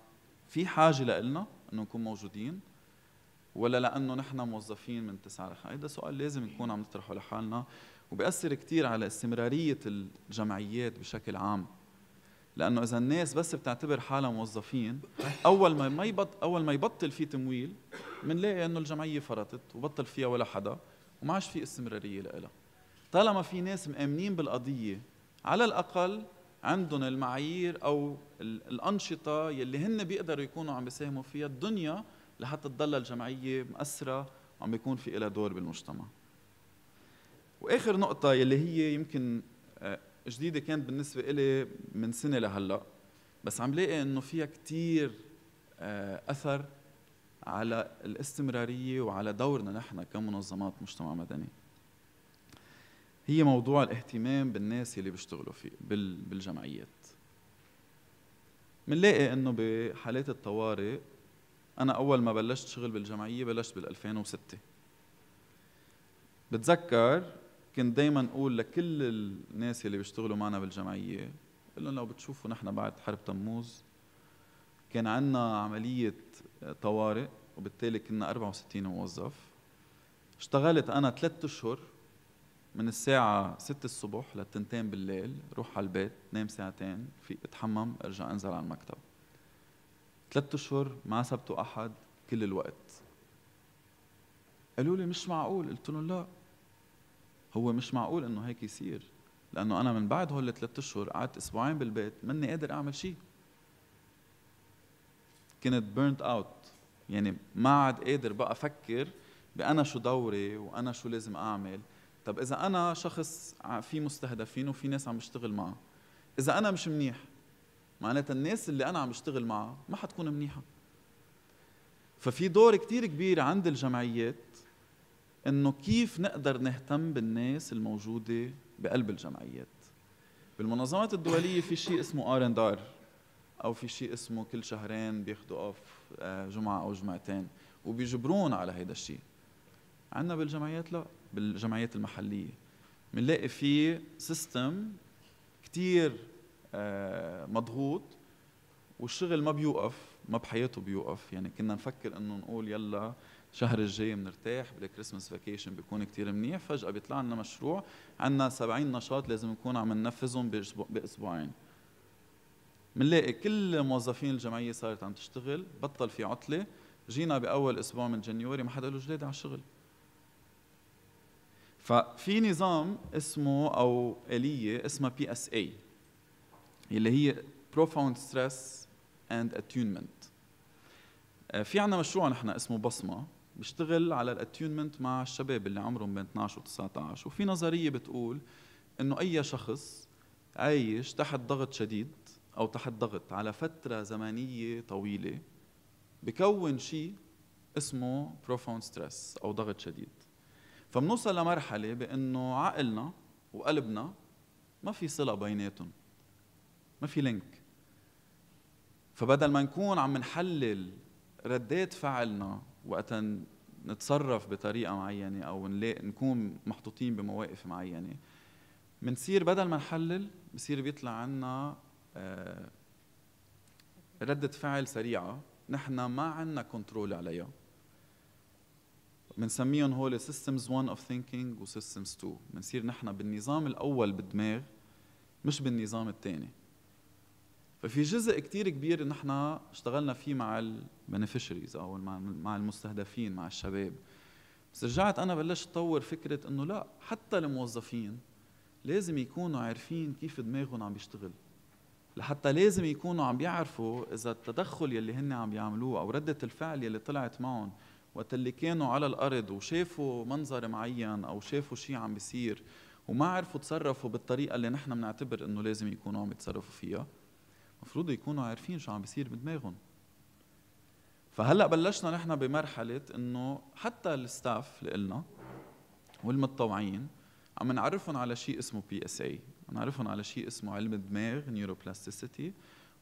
في حاجة لإلنا انه نكون موجودين، ولا لأنه نحن موظفين من 9 ل 5؟ هذا سؤال لازم نكون عم نطرحه لحالنا، وبيأثر كتير على استمرارية الجمعيات بشكل عام. لأنه إذا الناس بس بتعتبر حالها موظفين، أول ما يبطل في تمويل منلاقي إنه الجمعية فرطت وبطل فيها ولا حدا وما عادش في استمرارية لها. طالما في ناس مآمنين بالقضية، على الأقل عندهم المعايير أو الأنشطة يلي هن بيقدروا يكونوا عم بيساهموا فيها الدنيا لحتى تضل الجمعية مأثرة وعم بيكون في إلها دور بالمجتمع. وآخر نقطة يلي هي يمكن جديدة كانت بالنسبة إلي من سنة لهلأ، بس عم لاقي إنه فيها كتير أثر على الاستمرارية وعلى دورنا نحن كمنظمات مجتمع مدني، هي موضوع الاهتمام بالناس اللي بيشتغلوا فيه بالجمعيات. منلاقي إنه بحالات الطوارئ، أنا أول ما بلشت شغل بالجمعية بلشت بال2006. بتذكر كنت دايما أقول لكل الناس اللي بيشتغلوا معنا بالجمعية، قل لهم لو بتشوفوا نحن بعد حرب تموز كان عندنا عملية طوارئ، وبالتالي كنا 64 موظف. اشتغلت أنا 3 أشهر من الساعة 6 الصبح ل2 بالليل، روح على البيت نام ساعتين، في اتحمم ارجع انزل على المكتب. 3 أشهر مع سبت وأحد كل الوقت. قالوا لي مش معقول، قلت لهم لا، هو مش معقول انه هيك يصير، لانه انا من بعد هول 3 أشهر قعدت اسبوعين بالبيت ماني قادر اعمل شيء. كنت بيرنت اوت، يعني ما عاد قادر بقى افكر بانا شو دوري وانا شو لازم اعمل. طب اذا انا شخص في مستهدفين وفي ناس عم بشتغل معها، اذا انا مش منيح معناتها الناس اللي انا عم بشتغل معها ما حتكون منيحه. ففي دور كتير كبير عند الجمعيات انه كيف نقدر نهتم بالناس الموجوده بقلب الجمعيات. بالمنظمات الدوليه في شيء اسمه R&R، او في شيء اسمه كل شهرين بياخذوا اوف جمعه او جمعتين وبيجبرون على هيدا الشيء. عندنا بالجمعيات لا، بالجمعيات المحليه بنلاقي في سيستم كتير مضغوط، والشغل ما بيوقف، ما بحياته بيوقف. يعني كنا نفكر انه نقول يلا شهر الجاي بنرتاح بالكريسماس فاكيشن بيكون كتير منيح، فجأة بيطلع لنا مشروع عندنا 70 نشاط لازم نكون عم ننفذهم بأسبوعين. منلاقي كل موظفين الجمعية صارت عم تشتغل، بطل في عطلة، جينا بأول أسبوع من جانيوري ما حدا له جلادة على الشغل. ففي نظام اسمه أو آلية اسمها PSA اللي هي Profound Stress and Attunement. في عنا مشروع نحن اسمه بصمة بيشتغل على الاتيونمنت مع الشباب اللي عمرهم بين 12 و19. وفي نظرية بتقول انه اي شخص عايش تحت ضغط شديد او تحت ضغط على فترة زمنية طويلة بكون شيء اسمه profound stress او ضغط شديد. فبنوصل لمرحلة بانه عقلنا وقلبنا ما في صلة بيناتهم، ما في لينك. فبدل ما نكون عم نحلل ردات فعلنا وقت نتصرف بطريقة معينة أو نكون محطوطين بمواقف معينة، منصير بدل ما نحلل بصير بيطلع عنا ردة فعل سريعة نحن ما عنا كنترول عليها. منسميهم هول systems 1 of thinking و systems 2. منصير نحن بالنظام الأول بالدماغ مش بالنظام الثاني. ففي جزء كتير كبير نحن اشتغلنا فيه مع البنفيشريز او مع المستهدفين مع الشباب، بس رجعت انا بلشت اطور فكره انه لا، حتى الموظفين لازم يكونوا عارفين كيف دماغهم عم بيشتغل، لحتى لازم يكونوا عم بيعرفوا اذا التدخل يلي هن عم بيعملوه او ردة الفعل يلي طلعت معهم وقت اللي كانوا على الارض وشافوا منظر معين او شافوا شيء عم بيصير وما عرفوا تصرفوا بالطريقه اللي نحن بنعتبر انه لازم يكونوا عم يتصرفوا فيها، مفروض يكونوا عارفين شو عم بيصير بدماغهم. فهلأ بلشنا نحن بمرحلة انه حتى الستاف لإلنا والمتطوعين عم نعرفهم على شيء اسمه PSA، نعرفهم على شيء اسمه علم الدماغ نيوروبلاستيسيتي،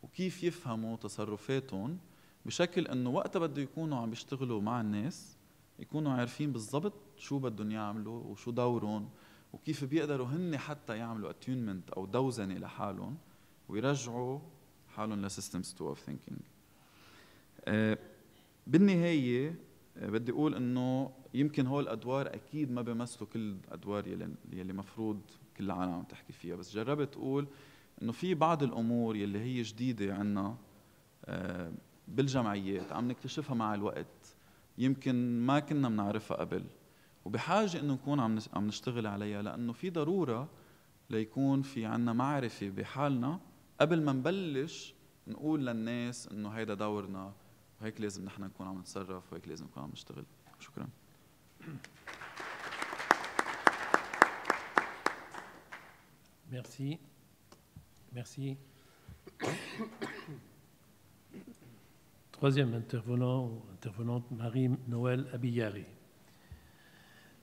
وكيف يفهموا تصرفاتهم بشكل انه وقت بده يكونوا عم بيشتغلوا مع الناس يكونوا عارفين بالضبط شو بدهم يعملوا وشو دورهم، وكيف بيقدروا هن حتى يعملوا attunement او دوزنة لحالهم ويرجعوا حالهم لسيستمز 2 of thinking. بالنهاية بدي أقول إنه يمكن هول الأدوار أكيد ما بيمثلوا كل الأدوار يلي مفروض كل العالم عم تحكي فيها، بس جربت أقول إنه في بعض الأمور يلي هي جديدة عنا بالجمعيات عم نكتشفها مع الوقت، يمكن ما كنا بنعرفها قبل، وبحاجة إنه نكون عم نشتغل عليها، لأنه في ضرورة ليكون في عنا معرفة بحالنا قبل ما نبلش نقول للناس إنه هيدا دورنا وهيك لازم نحن نكون عم نتصرف وهيك لازم نكون عم نشتغل. شكرا. Merci. Merci. Troisième intervenant ou intervenante, Marie-Noëlle Abiyari,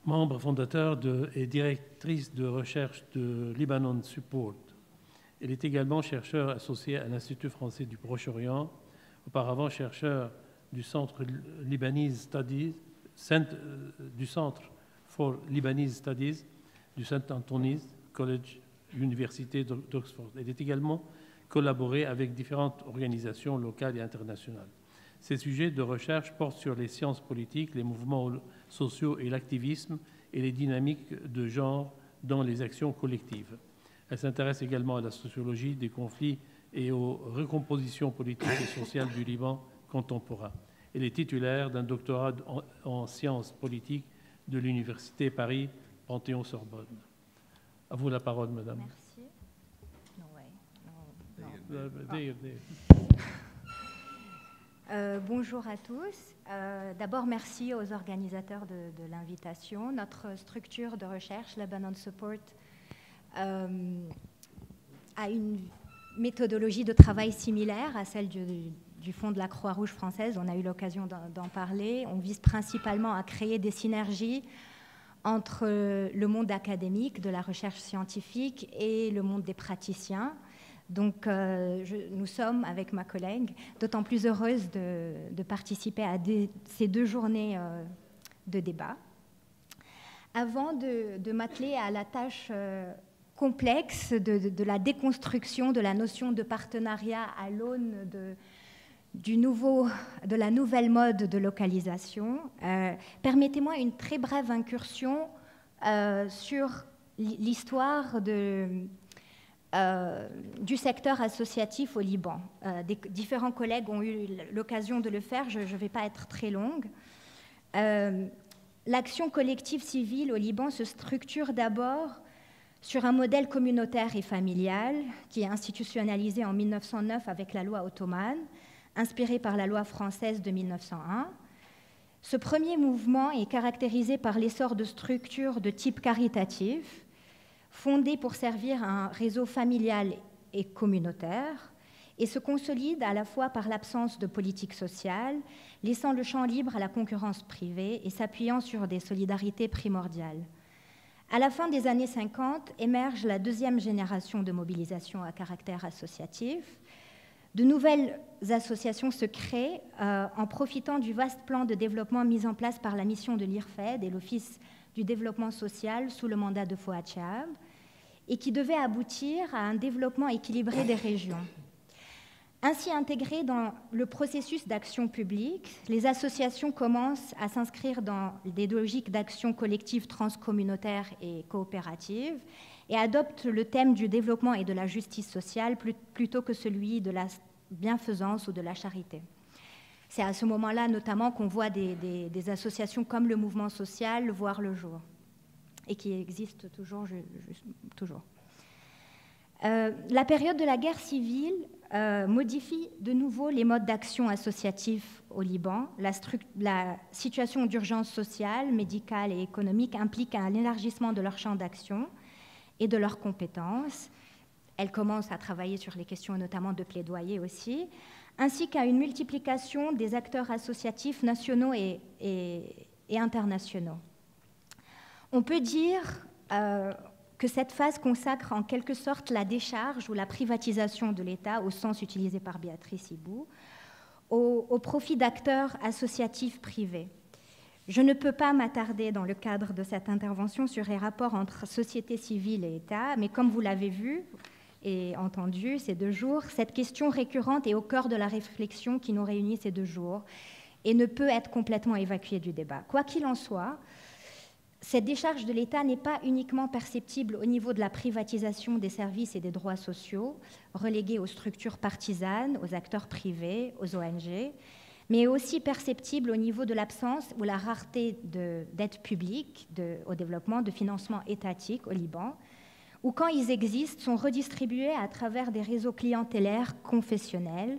membre fondateur et directrice de recherche de Lebanon Support. Elle est également chercheure associée à l'Institut français du Proche-Orient, auparavant chercheur du Centre Lebanese Studies, du Centre for Lebanese Studies du St. Anthony's College, Université d'Oxford. Elle est également collaborée avec différentes organisations locales et internationales. Ses sujets de recherche portent sur les sciences politiques, les mouvements sociaux et l'activisme et les dynamiques de genre dans les actions collectives. Elle s'intéresse également à la sociologie des conflits et aux recompositions politiques et sociales du Liban contemporain. Elle est titulaire d'un doctorat en sciences politiques de l'Université Paris Panthéon-Sorbonne. À vous la parole, madame. Merci. Bonjour à tous. D'abord, merci aux organisateurs de l'invitation. Notre structure de recherche, Lebanon Support, a une méthodologie de travail similaire à celle du Fonds de la Croix-Rouge française. On a eu l'occasion d'en parler. On vise principalement à créer des synergies entre le monde académique, de la recherche scientifique et le monde des praticiens. Donc, nous sommes, avec ma collègue, d'autant plus heureuses de participer à ces 2 journées de débat. Avant de m'atteler à la tâche complexe de la déconstruction de la notion de partenariat à l'aune de la nouvelle mode de localisation, permettez-moi une très brève incursion sur l'histoire du secteur associatif au Liban. Différents collègues ont eu l'occasion de le faire, je ne vais pas être très longue. L'action collective civile au Liban se structure d'abord sur un modèle communautaire et familial qui est institutionnalisé en 1909 avec la loi ottomane, inspiré par la loi française de 1901. Ce premier mouvement est caractérisé par l'essor de structures de type caritatif, fondées pour servir un réseau familial et communautaire, et se consolide à la fois par l'absence de politique sociale, laissant le champ libre à la concurrence privée et s'appuyant sur des solidarités primordiales. À la fin des années 50, émerge la 2e génération de mobilisation à caractère associatif. De nouvelles associations se créent en profitant du vaste plan de développement mis en place par la mission de l'IRFED et l'Office du développement social sous le mandat de Fouad Chahab, et qui devait aboutir à un développement équilibré des régions. Ainsi intégrées dans le processus d'action publique, les associations commencent à s'inscrire dans des logiques d'action collective transcommunautaire et coopérative et adoptent le thème du développement et de la justice sociale plutôt que celui de la bienfaisance ou de la charité. C'est à ce moment-là notamment qu'on voit des associations comme le mouvement social voir le jour et qui existent toujours. La période de la guerre civile modifie de nouveau les modes d'action associatifs au Liban. La situation d'urgence sociale, médicale et économique implique un élargissement de leur champ d'action et de leurs compétences. Elle commence à travailler sur les questions notamment de plaidoyer aussi, ainsi qu'à une multiplication des acteurs associatifs nationaux et internationaux. On peut dire que cette phase consacre en quelque sorte la décharge ou la privatisation de l'État, au sens utilisé par Béatrice Hibou, au profit d'acteurs associatifs privés. Je ne peux pas m'attarder dans le cadre de cette intervention sur les rapports entre société civile et État, mais comme vous l'avez vu et entendu ces 2 jours, cette question récurrente est au cœur de la réflexion qui nous réunit ces 2 jours. et ne peut être complètement évacuée du débat. Quoi qu'il en soit, cette décharge de l'État n'est pas uniquement perceptible au niveau de la privatisation des services et des droits sociaux, relégués aux structures partisanes, aux acteurs privés, aux ONG, mais aussi perceptible au niveau de l'absence ou la rareté d'aide publique au développement, de financement étatique au Liban, ou quand ils existent, sont redistribués à travers des réseaux clientélaires confessionnels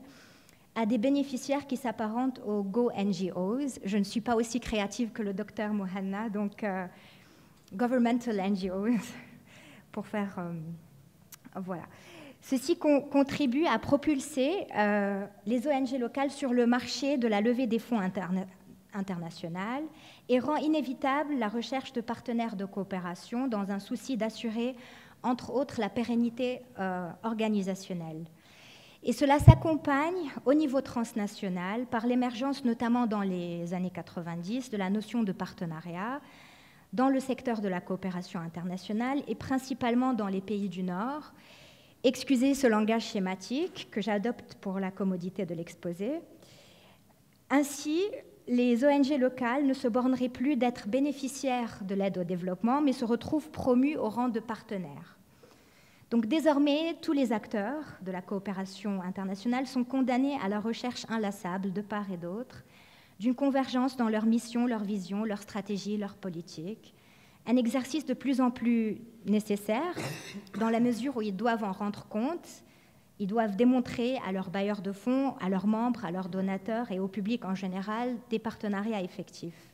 à des bénéficiaires qui s'apparentent aux Go-NGOs. Je ne suis pas aussi créative que le docteur Mohanna, donc Governmental NGOs, pour faire... voilà. Ceci contribue à propulser les ONG locales sur le marché de la levée des fonds internationaux et rend inévitable la recherche de partenaires de coopération dans un souci d'assurer, entre autres, la pérennité organisationnelle. Et cela s'accompagne au niveau transnational par l'émergence, notamment dans les années 90, de la notion de partenariat dans le secteur de la coopération internationale et principalement dans les pays du Nord. Excusez ce langage schématique que j'adopte pour la commodité de l'exposé. Ainsi, les ONG locales ne se borneraient plus d'être bénéficiaires de l'aide au développement, mais se retrouvent promus au rang de partenaires. Donc désormais, tous les acteurs de la coopération internationale sont condamnés à la recherche inlassable, de part et d'autre, d'une convergence dans leur mission, leur vision, leur stratégie, leur politique. Un exercice de plus en plus nécessaire, dans la mesure où ils doivent en rendre compte, ils doivent démontrer à leurs bailleurs de fonds, à leurs membres, à leurs donateurs et au public en général des partenariats effectifs.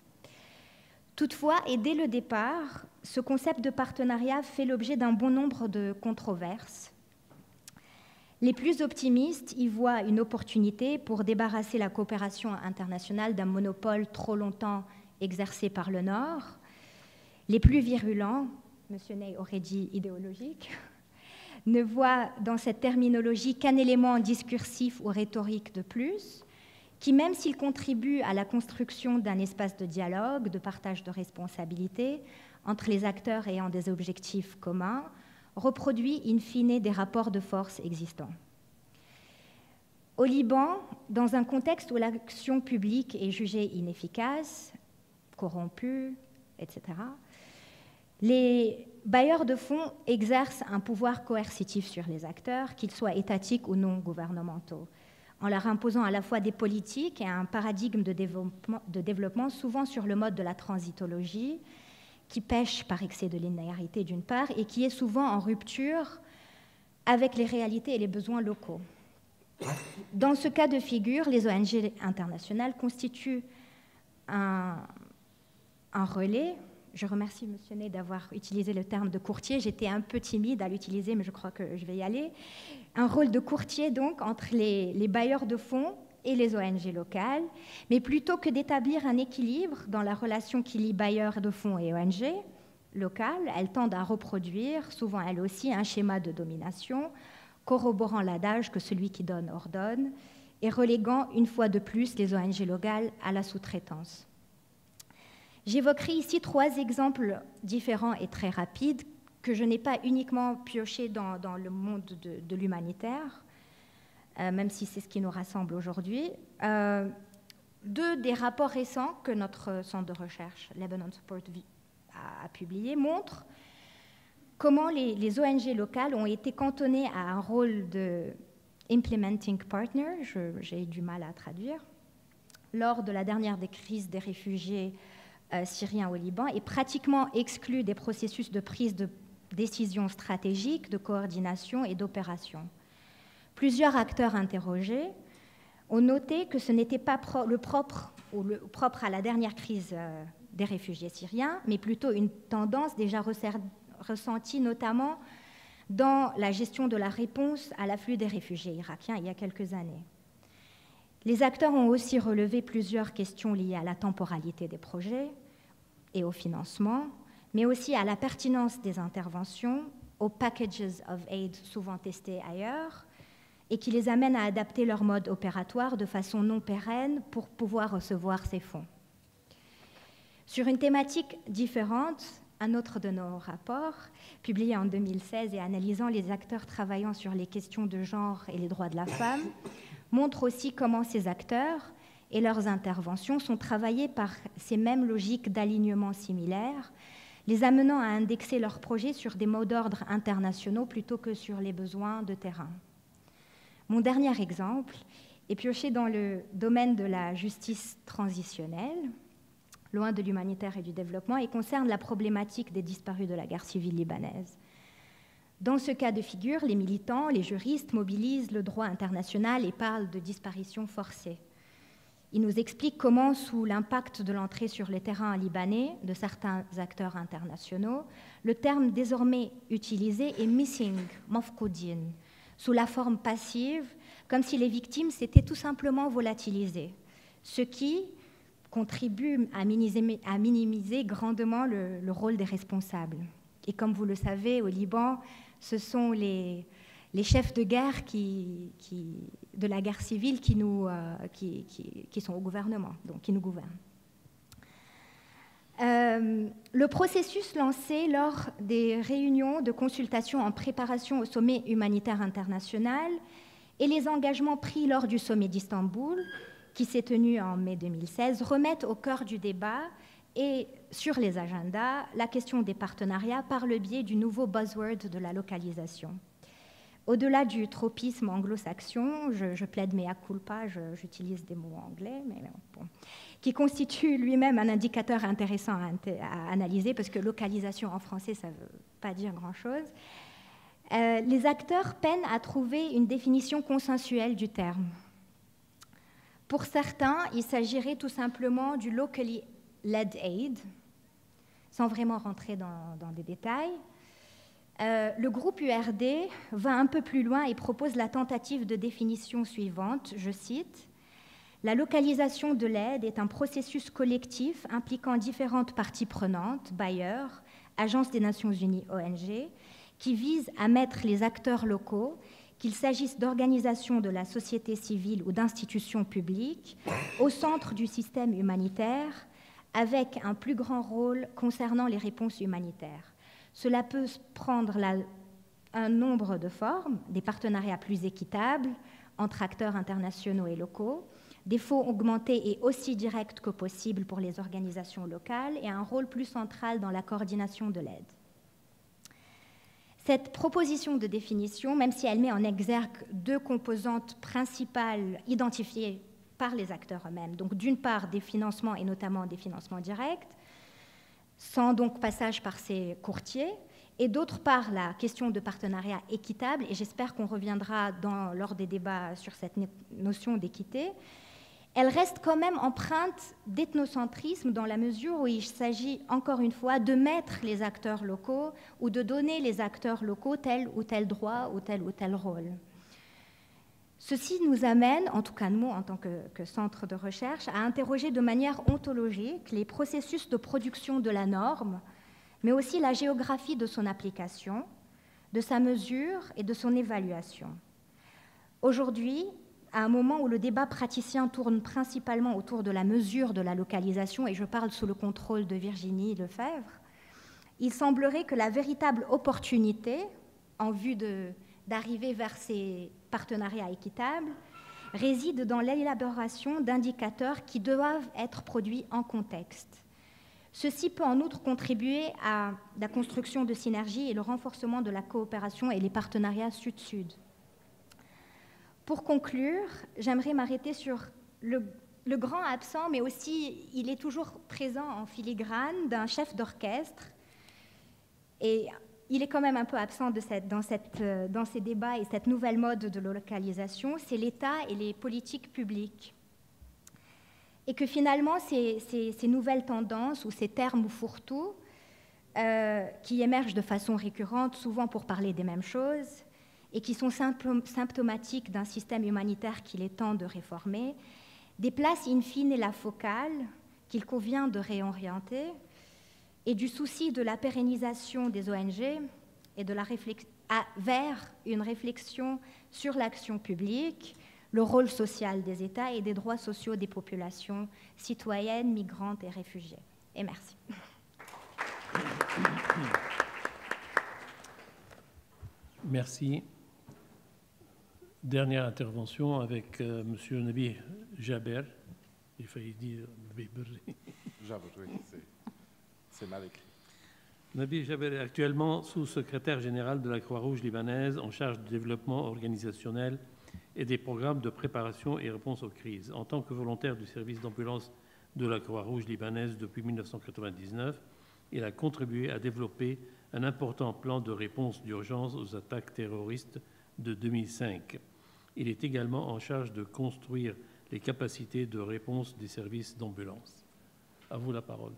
Toutefois, et dès le départ, ce concept de partenariat fait l'objet d'un bon nombre de controverses. Les plus optimistes y voient une opportunité pour débarrasser la coopération internationale d'un monopole trop longtemps exercé par le Nord. Les plus virulents, M. Ney aurait dit idéologique, ne voient dans cette terminologie qu'un élément discursif ou rhétorique de plus, qui, même s'il contribue à la construction d'un espace de dialogue, de partage de responsabilités entre les acteurs ayant des objectifs communs, reproduit in fine des rapports de force existants. Au Liban, dans un contexte où l'action publique est jugée inefficace, corrompue, etc., les bailleurs de fonds exercent un pouvoir coercitif sur les acteurs, qu'ils soient étatiques ou non gouvernementaux, en leur imposant à la fois des politiques et un paradigme de développement souvent sur le mode de la transitologie, qui pêche par excès de linéarité d'une part, et qui est souvent en rupture avec les réalités et les besoins locaux. Dans ce cas de figure, les ONG internationales constituent un relais. Je remercie M. Ney d'avoir utilisé le terme de courtier. J'étais un peu timide à l'utiliser, mais je crois que je vais y aller. Un rôle de courtier, donc, entre les bailleurs de fonds et les ONG locales. Mais plutôt que d'établir un équilibre dans la relation qui lie bailleurs de fonds et ONG locales, elles tendent à reproduire, souvent elles aussi, un schéma de domination, corroborant l'adage que celui qui donne ordonne, et reléguant une fois de plus les ONG locales à la sous-traitance. J'évoquerai ici 3 exemples différents et très rapides que je n'ai pas uniquement piochés dans le monde de l'humanitaire, même si c'est ce qui nous rassemble aujourd'hui. 2 des rapports récents que notre centre de recherche, Lebanon Support, a publié, montrent comment les ONG locales ont été cantonnées à un rôle de implementing partner, j'ai du mal à traduire, lors de la dernière des crises des réfugiés syriens au Liban, et pratiquement exclues des processus de prise de décision stratégique, de coordination et d'opération. Plusieurs acteurs interrogés ont noté que ce n'était pas le propre à la dernière crise des réfugiés syriens, mais plutôt une tendance déjà ressentie notamment dans la gestion de la réponse à l'afflux des réfugiés irakiens il y a quelques années. Les acteurs ont aussi relevé plusieurs questions liées à la temporalité des projets et au financement, mais aussi à la pertinence des interventions, aux packages of aid souvent testés ailleurs, et qui les amènent à adapter leur mode opératoire de façon non pérenne pour pouvoir recevoir ces fonds. Sur une thématique différente, un autre de nos rapports, publié en 2016 et analysant les acteurs travaillant sur les questions de genre et les droits de la femme, montre aussi comment ces acteurs, et leurs interventions sont travaillées par ces mêmes logiques d'alignement similaires, les amenant à indexer leurs projets sur des mots d'ordre internationaux plutôt que sur les besoins de terrain. Mon dernier exemple est pioché dans le domaine de la justice transitionnelle, loin de l'humanitaire et du développement, et concerne la problématique des disparus de la guerre civile libanaise. Dans ce cas de figure, les militants, les juristes mobilisent le droit international et parlent de disparition forcée. Ils nous expliquent comment, sous l'impact de l'entrée sur les terrains libanais de certains acteurs internationaux, le terme désormais utilisé est missing, mafkoudin, sous la forme passive, comme si les victimes s'étaient tout simplement volatilisées, ce qui contribue à minimiser grandement le rôle des responsables. Et comme vous le savez, au Liban, ce sont les chefs de guerre de la guerre civile qui sont au gouvernement, donc qui nous gouvernent. Le processus lancé lors des réunions de consultation en préparation au sommet humanitaire international et les engagements pris lors du sommet d'Istanbul, qui s'est tenu en mai 2016, remettent au cœur du débat et sur les agendas la question des partenariats par le biais du nouveau buzzword de la localisation. Au-delà du tropisme anglo-saxon, je plaide mea culpa, j'utilise des mots anglais, mais bon, qui constitue lui-même un indicateur intéressant à analyser, parce que localisation en français, ça ne veut pas dire grand-chose. Les acteurs peinent à trouver une définition consensuelle du terme. Pour certains, il s'agirait tout simplement du locally led aid, sans vraiment rentrer dans des détails. Le groupe URD va un peu plus loin et propose la tentative de définition suivante, je cite, « La localisation de l'aide est un processus collectif impliquant différentes parties prenantes, bailleurs, agences des Nations Unies, ONG, qui vise à mettre les acteurs locaux, qu'il s'agisse d'organisations de la société civile ou d'institutions publiques, au centre du système humanitaire, avec un plus grand rôle concernant les réponses humanitaires. Cela peut prendre un nombre de formes, des partenariats plus équitables entre acteurs internationaux et locaux, des fonds augmentés et aussi directs que possible pour les organisations locales et un rôle plus central dans la coordination de l'aide. Cette proposition de définition, même si elle met en exergue deux composantes principales identifiées par les acteurs eux-mêmes, donc d'une part des financements et notamment des financements directs, sans donc passage par ces courtiers, et d'autre part la question de partenariat équitable, et j'espère qu'on reviendra lors des débats sur cette notion d'équité, elle reste quand même empreinte d'ethnocentrisme dans la mesure où il s'agit encore une fois de mettre les acteurs locaux ou de donner les acteurs locaux tel ou tel droit ou tel rôle. Ceci nous amène, en tout cas nous en tant que centre de recherche, à interroger de manière ontologique les processus de production de la norme, mais aussi la géographie de son application, de sa mesure et de son évaluation. Aujourd'hui, à un moment où le débat praticien tourne principalement autour de la mesure de la localisation, et je parle sous le contrôle de Virginie Lefebvre, il semblerait que la véritable opportunité, en vue d'arriver vers ces partenariats équitables, réside dans l'élaboration d'indicateurs qui doivent être produits en contexte. Ceci peut en outre contribuer à la construction de synergies et le renforcement de la coopération et les partenariats sud-sud. Pour conclure, j'aimerais m'arrêter sur le grand absent, mais aussi il est toujours présent en filigrane d'un chef d'orchestre. Et il est quand même un peu absent dans ces débats et cette nouvelle mode de localisation, c'est l'État et les politiques publiques. Et que finalement, ces nouvelles tendances ou ces termes ou fourre-tout qui émergent de façon récurrente, souvent pour parler des mêmes choses, et qui sont symptomatiques d'un système humanitaire qu'il est temps de réformer, déplacent in fine la focale qu'il convient de réorienter et du souci de la pérennisation des ONG et vers une réflexion sur l'action publique, le rôle social des États et des droits sociaux des populations citoyennes, migrantes et réfugiées. Et merci. Merci. Dernière intervention avec M. Nabi Jaber, J'ai failli dire Weber. J'avoue, oui, c'est mal écrit. Nabil Jaber est actuellement sous-secrétaire général de la Croix-Rouge libanaise en charge du développement organisationnel et des programmes de préparation et réponse aux crises. En tant que volontaire du service d'ambulance de la Croix-Rouge libanaise depuis 1999, il a contribué à développer un important plan de réponse d'urgence aux attaques terroristes de 2005. Il est également en charge de construire les capacités de réponse des services d'ambulance. À vous la parole.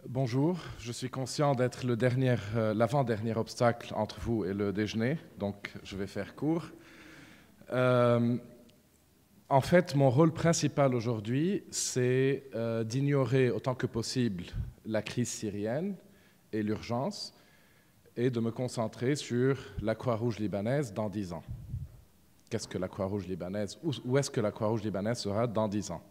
Bonjour, je suis conscient d'être l'avant-dernier obstacle entre vous et le déjeuner, donc je vais faire court. En fait, mon rôle principal aujourd'hui, c'est d'ignorer autant que possible la crise syrienne et l'urgence et de me concentrer sur la Croix-Rouge libanaise dans 10 ans. Qu'est-ce que la Croix-Rouge libanaise, où est-ce que la Croix-Rouge libanaise sera dans 10 ans?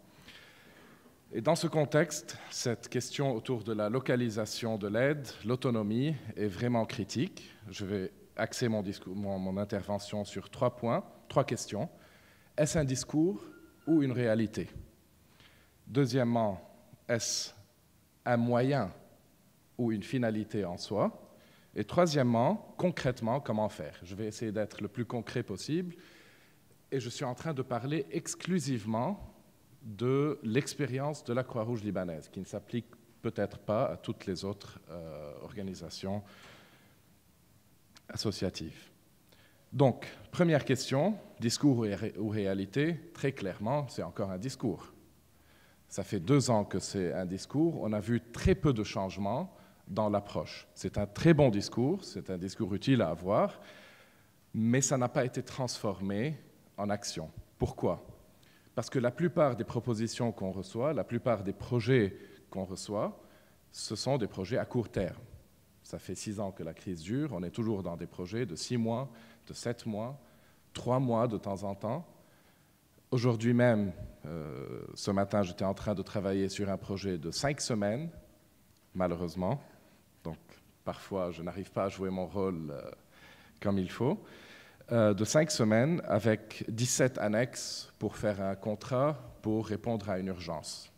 Et dans ce contexte, cette question autour de la localisation de l'aide, l'autonomie, est vraiment critique. Je vais axer mon intervention sur 3 points, 3 questions. Est-ce un discours ou une réalité? Deuxièmement, est-ce un moyen ou une finalité en soi? Et troisièmement, concrètement, comment faire? Je vais essayer d'être le plus concret possible. Et je suis en train de parler exclusivement de l'expérience de la Croix-Rouge libanaise, qui ne s'applique peut-être pas à toutes les autres organisations associatives. Donc, première question, discours ou réalité? Très clairement, c'est encore un discours. Ça fait 2 ans que c'est un discours. On a vu très peu de changements dans l'approche. C'est un très bon discours, c'est un discours utile à avoir, mais ça n'a pas été transformé en action. Pourquoi? Parce que la plupart des propositions qu'on reçoit, la plupart des projets qu'on reçoit, ce sont des projets à court terme. Ça fait 6 ans que la crise dure, on est toujours dans des projets de 6 mois, de 7 mois, 3 mois de temps en temps. Aujourd'hui même, ce matin, j'étais en train de travailler sur un projet de 5 semaines, malheureusement. Donc, parfois, je n'arrive pas à jouer mon rôle comme il faut. De 5 semaines avec 17 annexes pour faire un contrat pour répondre à une urgence.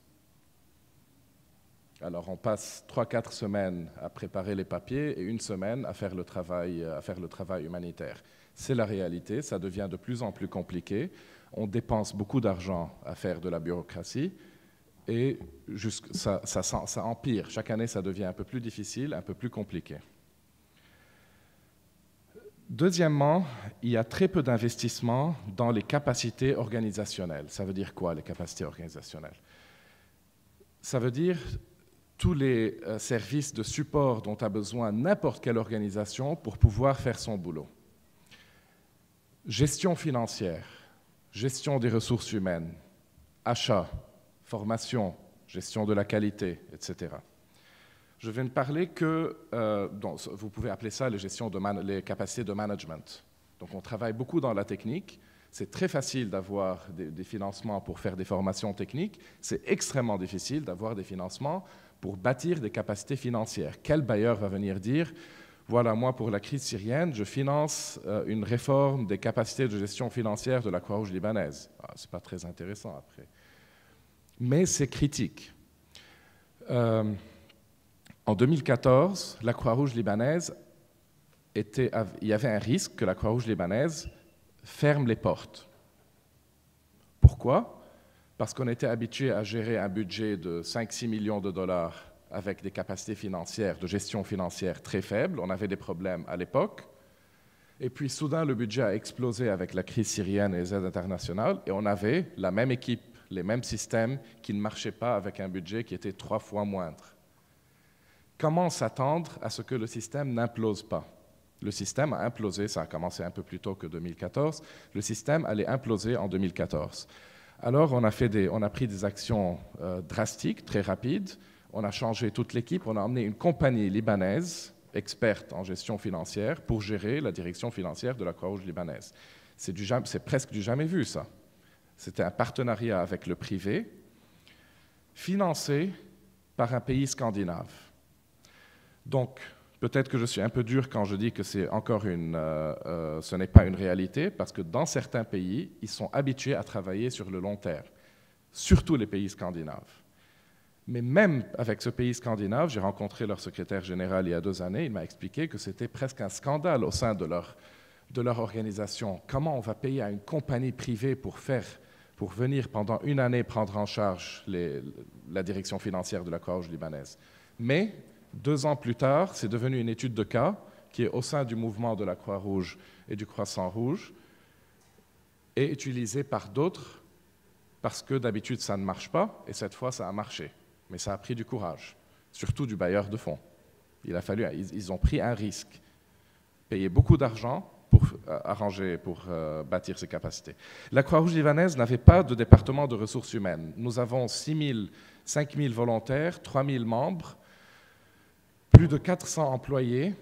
Alors on passe 3-4 semaines à préparer les papiers et 1 semaine à faire le travail humanitaire. C'est la réalité, ça devient de plus en plus compliqué. On dépense beaucoup d'argent à faire de la bureaucratie et ça empire. Chaque année, ça devient un peu plus difficile, un peu plus compliqué. Deuxièmement, il y a très peu d'investissement dans les capacités organisationnelles. Ça veut dire quoi, les capacités organisationnelles? Ça veut dire tous les services de support dont a besoin n'importe quelle organisation pour pouvoir faire son boulot. Gestion financière, gestion des ressources humaines, achat, formation, gestion de la qualité, etc. Je vais ne parler que, vous pouvez appeler ça les capacités de management. Donc on travaille beaucoup dans la technique, c'est très facile d'avoir des financements pour faire des formations techniques, c'est extrêmement difficile d'avoir des financements pour bâtir des capacités financières. Quel bailleur va venir dire, voilà, moi pour la crise syrienne, je finance une réforme des capacités de gestion financière de la Croix-Rouge libanaise? Ce n'est pas très intéressant après. Mais c'est critique. En 2014, la Croix-Rouge libanaise, il y avait un risque que la Croix-Rouge libanaise ferme les portes. Pourquoi? Parce qu'on était habitué à gérer un budget de 5-6 millions de dollars avec des capacités financières, de gestion financière très faibles. On avait des problèmes à l'époque. Et puis soudain, le budget a explosé avec la crise syrienne et les aides internationales, et on avait la même équipe, les mêmes systèmes qui ne marchaient pas avec un budget qui était 3 fois moindre. Comment s'attendre à ce que le système n'implose pas? Le système a implosé, ça a commencé un peu plus tôt que 2014, le système allait imploser en 2014. Alors on a pris des actions drastiques, très rapides, on a changé toute l'équipe, on a emmené une compagnie libanaise, experte en gestion financière, pour gérer la direction financière de la Croix-Rouge libanaise. C'est presque du jamais vu ça. C'était un partenariat avec le privé, financé par un pays scandinave. Donc, peut-être que je suis un peu dur quand je dis que ce n'est pas une réalité, parce que dans certains pays, ils sont habitués à travailler sur le long terme. surtout les pays scandinaves. Mais même avec ce pays scandinave, j'ai rencontré leur secrétaire général il y a 2 années, il m'a expliqué que c'était presque un scandale au sein de leur organisation. Comment on va payer à une compagnie privée pour venir pendant 1 année prendre en charge la direction financière de la Croix-Rouge libanaise. Mais 2 ans plus tard, c'est devenu une étude de cas qui est au sein du mouvement de la Croix-Rouge et du Croissant Rouge et utilisée par d'autres parce que d'habitude ça ne marche pas et cette fois ça a marché. Mais ça a pris du courage, surtout du bailleur de fonds. Ils ont pris un risque, payé beaucoup d'argent pour bâtir ces capacités. La Croix-Rouge libanaise n'avait pas de département de ressources humaines. Nous avons 5 000 volontaires, 3 000 membres, plus de 400 employés,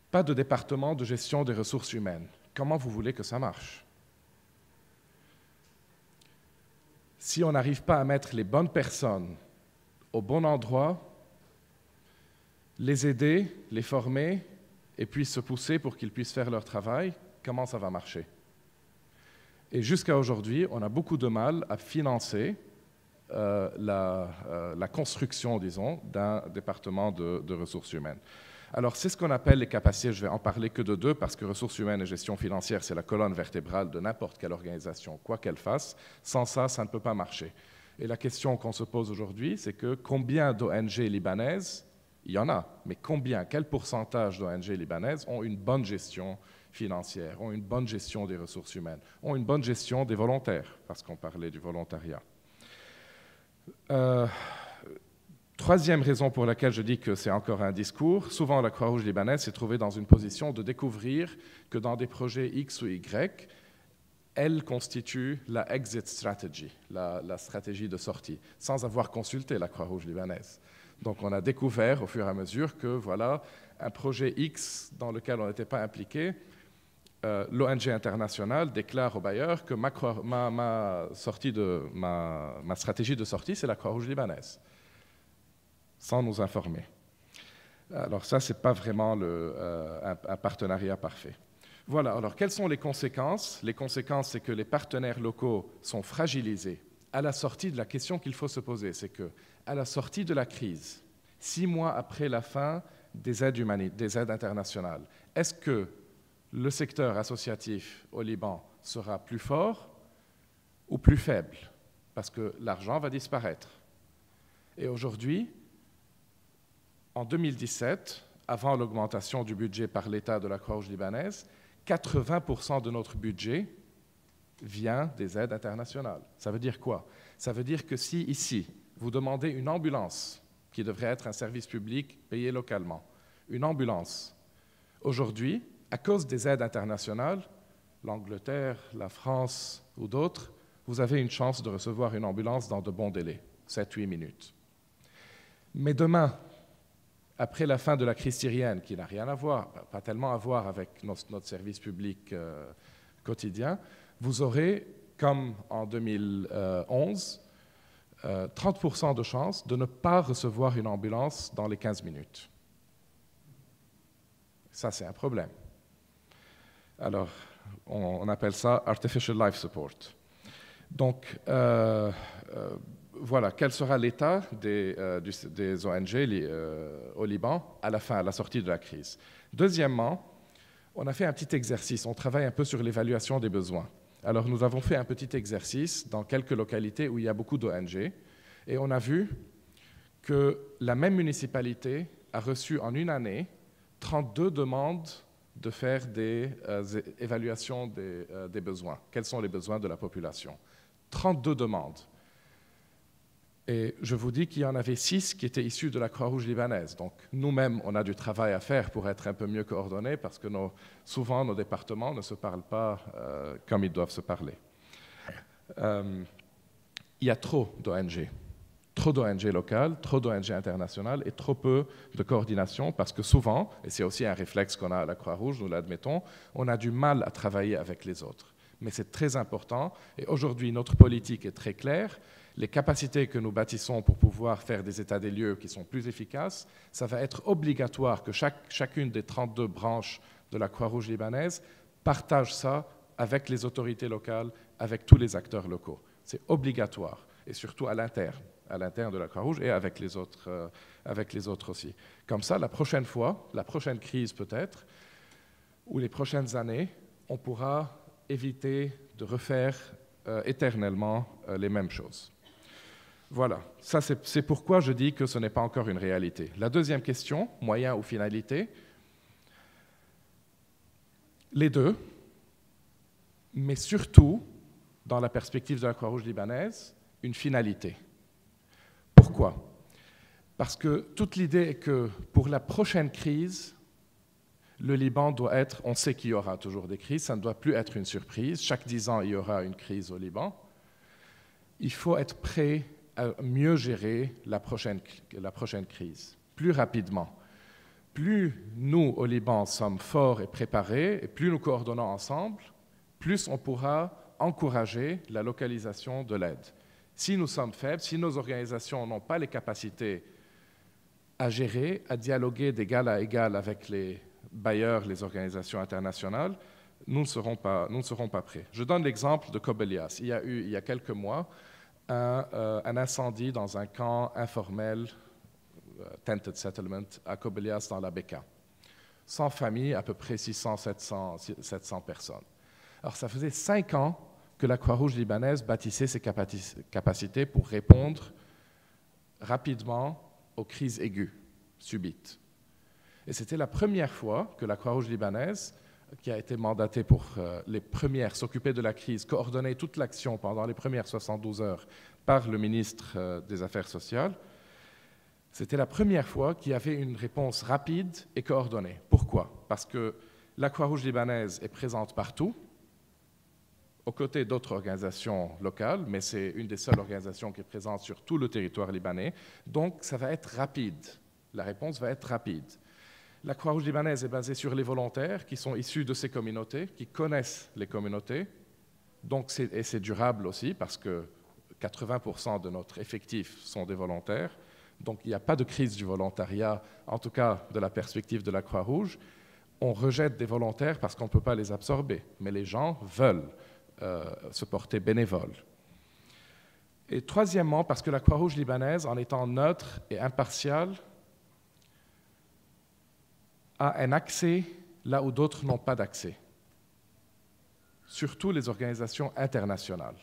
pas de département de gestion des ressources humaines. Comment vous voulez que ça marche? Si on n'arrive pas à mettre les bonnes personnes au bon endroit, les aider, les former, et puis se pousser pour qu'ils puissent faire leur travail, comment ça va marcher? Et jusqu'à aujourd'hui, on a beaucoup de mal à financer la construction, disons, d'un département de ressources humaines. Alors, c'est ce qu'on appelle les capacités. Je vais en parler que de 2, parce que ressources humaines et gestion financière, c'est la colonne vertébrale de n'importe quelle organisation, quoi qu'elle fasse. Sans ça, ça ne peut pas marcher. Et la question qu'on se pose aujourd'hui, c'est que combien d'ONG libanaises, il y en a, mais combien, quel pourcentage d'ONG libanaises ont une bonne gestion financière, ont une bonne gestion des ressources humaines, ont une bonne gestion des volontaires, parce qu'on parlait du volontariat. Troisième raison pour laquelle je dis que c'est encore un discours, souvent la Croix-Rouge libanaise s'est trouvée dans une position de découvrir que dans des projets X ou Y, elle constitue la exit strategy, la stratégie de sortie, sans avoir consulté la Croix-Rouge libanaise. Donc on a découvert au fur et à mesure que voilà, un projet X dans lequel on n'était pas impliqué, l'ONG internationale déclare au bailleur que ma stratégie de sortie, c'est la Croix-Rouge libanaise, sans nous informer. Alors ça, ce n'est pas vraiment un partenariat parfait. Voilà, alors quelles sont les conséquences? Les conséquences, c'est que les partenaires locaux sont fragilisés. À la sortie de la question qu'il faut se poser, c'est qu'à la sortie de la crise, 6 mois après la fin des aides internationales, est-ce que le secteur associatif au Liban sera plus fort ou plus faible? Parce que l'argent va disparaître. Et aujourd'hui, en 2017, avant l'augmentation du budget par l'État de la Croix-Rouge libanaise, 80% de notre budget vient des aides internationales. Ça veut dire quoi? Ça veut dire que si ici, vous demandez une ambulance, qui devrait être un service public payé localement, une ambulance, aujourd'hui, à cause des aides internationales, l'Angleterre, la France ou d'autres, vous avez une chance de recevoir une ambulance dans de bons délais, 7-8 minutes. Mais demain, après la fin de la crise syrienne, qui n'a rien à voir, pas tellement à voir avec notre service public quotidien, vous aurez, comme en 2011, 30% de chances de ne pas recevoir une ambulance dans les 15 minutes. Ça, c'est un problème. Alors, on appelle ça Artificial Life Support. Donc, voilà, quel sera l'état des ONG au Liban à la sortie de la crise. Deuxièmement, on a fait un petit exercice, on travaille un peu sur l'évaluation des besoins. Alors nous avons fait un petit exercice dans quelques localités où il y a beaucoup d'ONG et on a vu que la même municipalité a reçu en une année 32 demandes de faire des évaluations des besoins. Quels sont les besoins de la population? 32 demandes. Et je vous dis qu'il y en avait 6 qui étaient issus de la Croix-Rouge libanaise. Donc nous-mêmes, on a du travail à faire pour être un peu mieux coordonnés parce que souvent nos départements ne se parlent pas comme ils doivent se parler. Il y a trop d'ONG locales, trop d'ONG internationales et trop peu de coordination parce que souvent, et c'est aussi un réflexe qu'on a à la Croix-Rouge, nous l'admettons, on a du mal à travailler avec les autres. Mais c'est très important et aujourd'hui, notre politique est très claire. Les capacités que nous bâtissons pour pouvoir faire des états des lieux qui sont plus efficaces, ça va être obligatoire que chacune des 32 branches de la Croix-Rouge libanaise partage ça avec les autorités locales, avec tous les acteurs locaux. C'est obligatoire. et surtout à l'interne de la Croix-Rouge et avec les autres aussi. Comme ça, la prochaine fois, la prochaine crise peut-être, ou les prochaines années, on pourra éviter de refaire éternellement les mêmes choses. Voilà, ça c'est pourquoi je dis que ce n'est pas encore une réalité. La deuxième question, moyen ou finalité, les deux, mais surtout, dans la perspective de la Croix-Rouge libanaise, une finalité. Pourquoi? Parce que toute l'idée est que pour la prochaine crise, le Liban doit être, on sait qu'il y aura toujours des crises, ça ne doit plus être une surprise, chaque 10 ans il y aura une crise au Liban. Il faut être prêt à mieux gérer la prochaine crise, plus rapidement. Plus nous, au Liban, sommes forts et préparés, et plus nous coordonnons ensemble, plus on pourra encourager la localisation de l'aide. Si nous sommes faibles, si nos organisations n'ont pas les capacités à gérer, à dialoguer d'égal à égal avec les bailleurs, les organisations internationales, nous ne serons pas prêts. Je donne l'exemple de Kobelias. Il y a eu, il y a quelques mois, un incendie dans un camp informel, tented settlement, à Kobelias, dans la Beka. 100 familles, à peu près 600-700 personnes. Alors, ça faisait 5 ans que la Croix-Rouge libanaise bâtissait ses capacités pour répondre rapidement aux crises aiguës, subites. Et c'était la première fois que la Croix-Rouge libanaise, qui a été mandatée pour s'occuper de la crise, coordonner toute l'action pendant les premières 72 heures par le ministre des Affaires sociales, c'était la première fois qu'il y avait une réponse rapide et coordonnée. Pourquoi? Parce que la Croix-Rouge libanaise est présente partout, aux côtés d'autres organisations locales, mais c'est une des seules organisations qui est présente sur tout le territoire libanais. Donc, ça va être rapide. La réponse va être rapide. La Croix-Rouge libanaise est basée sur les volontaires qui sont issus de ces communautés, qui connaissent les communautés. Donc, et c'est durable aussi parce que 80% de notre effectif sont des volontaires. Donc, il n'y a pas de crise du volontariat, en tout cas de la perspective de la Croix-Rouge. On rejette des volontaires parce qu'on ne peut pas les absorber, mais les gens veulent se porter bénévoles. Et troisièmement, parce que la Croix-Rouge libanaise, en étant neutre et impartiale, a un accès là où d'autres n'ont pas d'accès, surtout les organisations internationales.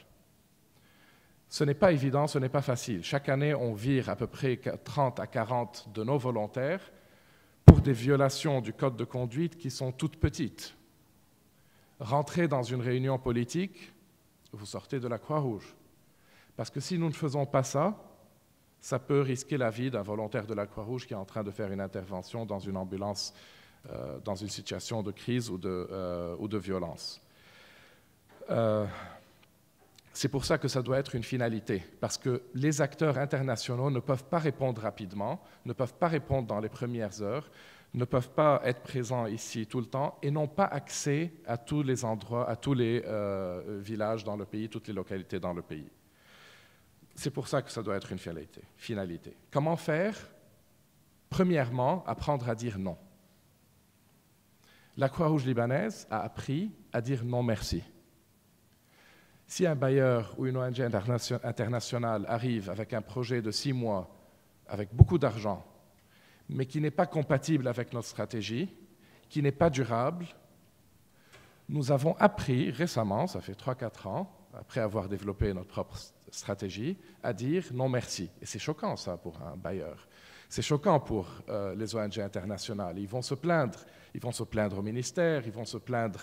Ce n'est pas évident, ce n'est pas facile. Chaque année, on vire à peu près 30 à 40 de nos volontaires pour des violations du code de conduite qui sont toutes petites. Rentrez dans une réunion politique, vous sortez de la Croix-Rouge. Parce que si nous ne faisons pas ça, ça peut risquer la vie d'un volontaire de la Croix-Rouge qui est en train de faire une intervention dans une ambulance, dans une situation de crise ou de violence. C'est pour ça que ça doit être une finalité, parce que les acteurs internationaux ne peuvent pas répondre rapidement, ne peuvent pas répondre dans les premières heures, ne peuvent pas être présents ici tout le temps et n'ont pas accès à tous les endroits, à tous les villages dans le pays, toutes les localités dans le pays. C'est pour ça que ça doit être une finalité. Comment faire? Premièrement, apprendre à dire non. La Croix-Rouge libanaise a appris à dire non merci. Si un bailleur ou une ONG internationale arrive avec un projet de 6 mois, avec beaucoup d'argent, mais qui n'est pas compatible avec notre stratégie, qui n'est pas durable, nous avons appris récemment, ça fait 3-4 ans, après avoir développé notre propre stratégie, à dire non merci. Et c'est choquant ça pour un bailleur. C'est choquant pour les ONG internationales. Ils vont se plaindre au ministère, ils vont se plaindre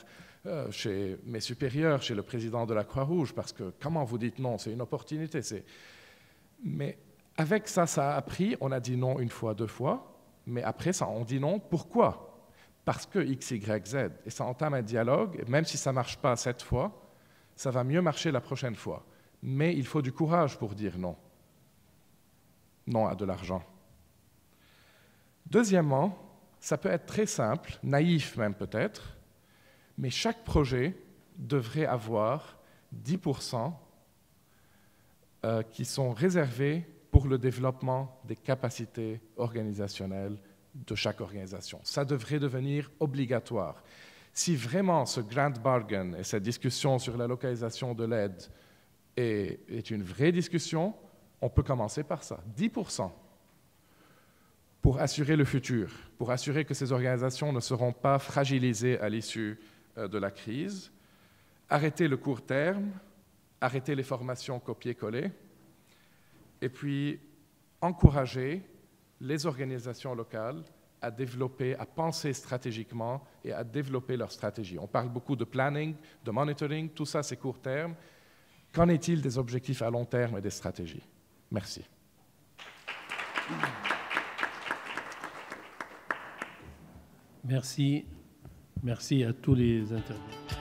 chez mes supérieurs, chez le président de la Croix-Rouge, parce que comment vous dites non, c'est une opportunité. Mais avec ça, ça a appris, on a dit non 1 fois, 2 fois, mais après ça, on dit non, pourquoi? Parce que X, Y, Z. Et ça entame un dialogue, et même si ça ne marche pas cette fois, ça va mieux marcher la prochaine fois. Mais il faut du courage pour dire non. Non à de l'argent. Deuxièmement, ça peut être très simple, naïf même peut-être, mais chaque projet devrait avoir 10% qui sont réservés pour le développement des capacités organisationnelles de chaque organisation. Ça devrait devenir obligatoire. Si vraiment ce grand bargain et cette discussion sur la localisation de l'aide est une vraie discussion, on peut commencer par ça. 10% pour assurer le futur, pour assurer que ces organisations ne seront pas fragilisées à l'issue de la crise, arrêter le court terme, arrêter les formations copier-coller, et puis encourager les organisations locales à développer, à penser stratégiquement et à développer leur stratégie. On parle beaucoup de planning, de monitoring, tout ça c'est court terme. Qu'en est-il des objectifs à long terme et des stratégies? Merci. Merci. Merci à tous les intervenants.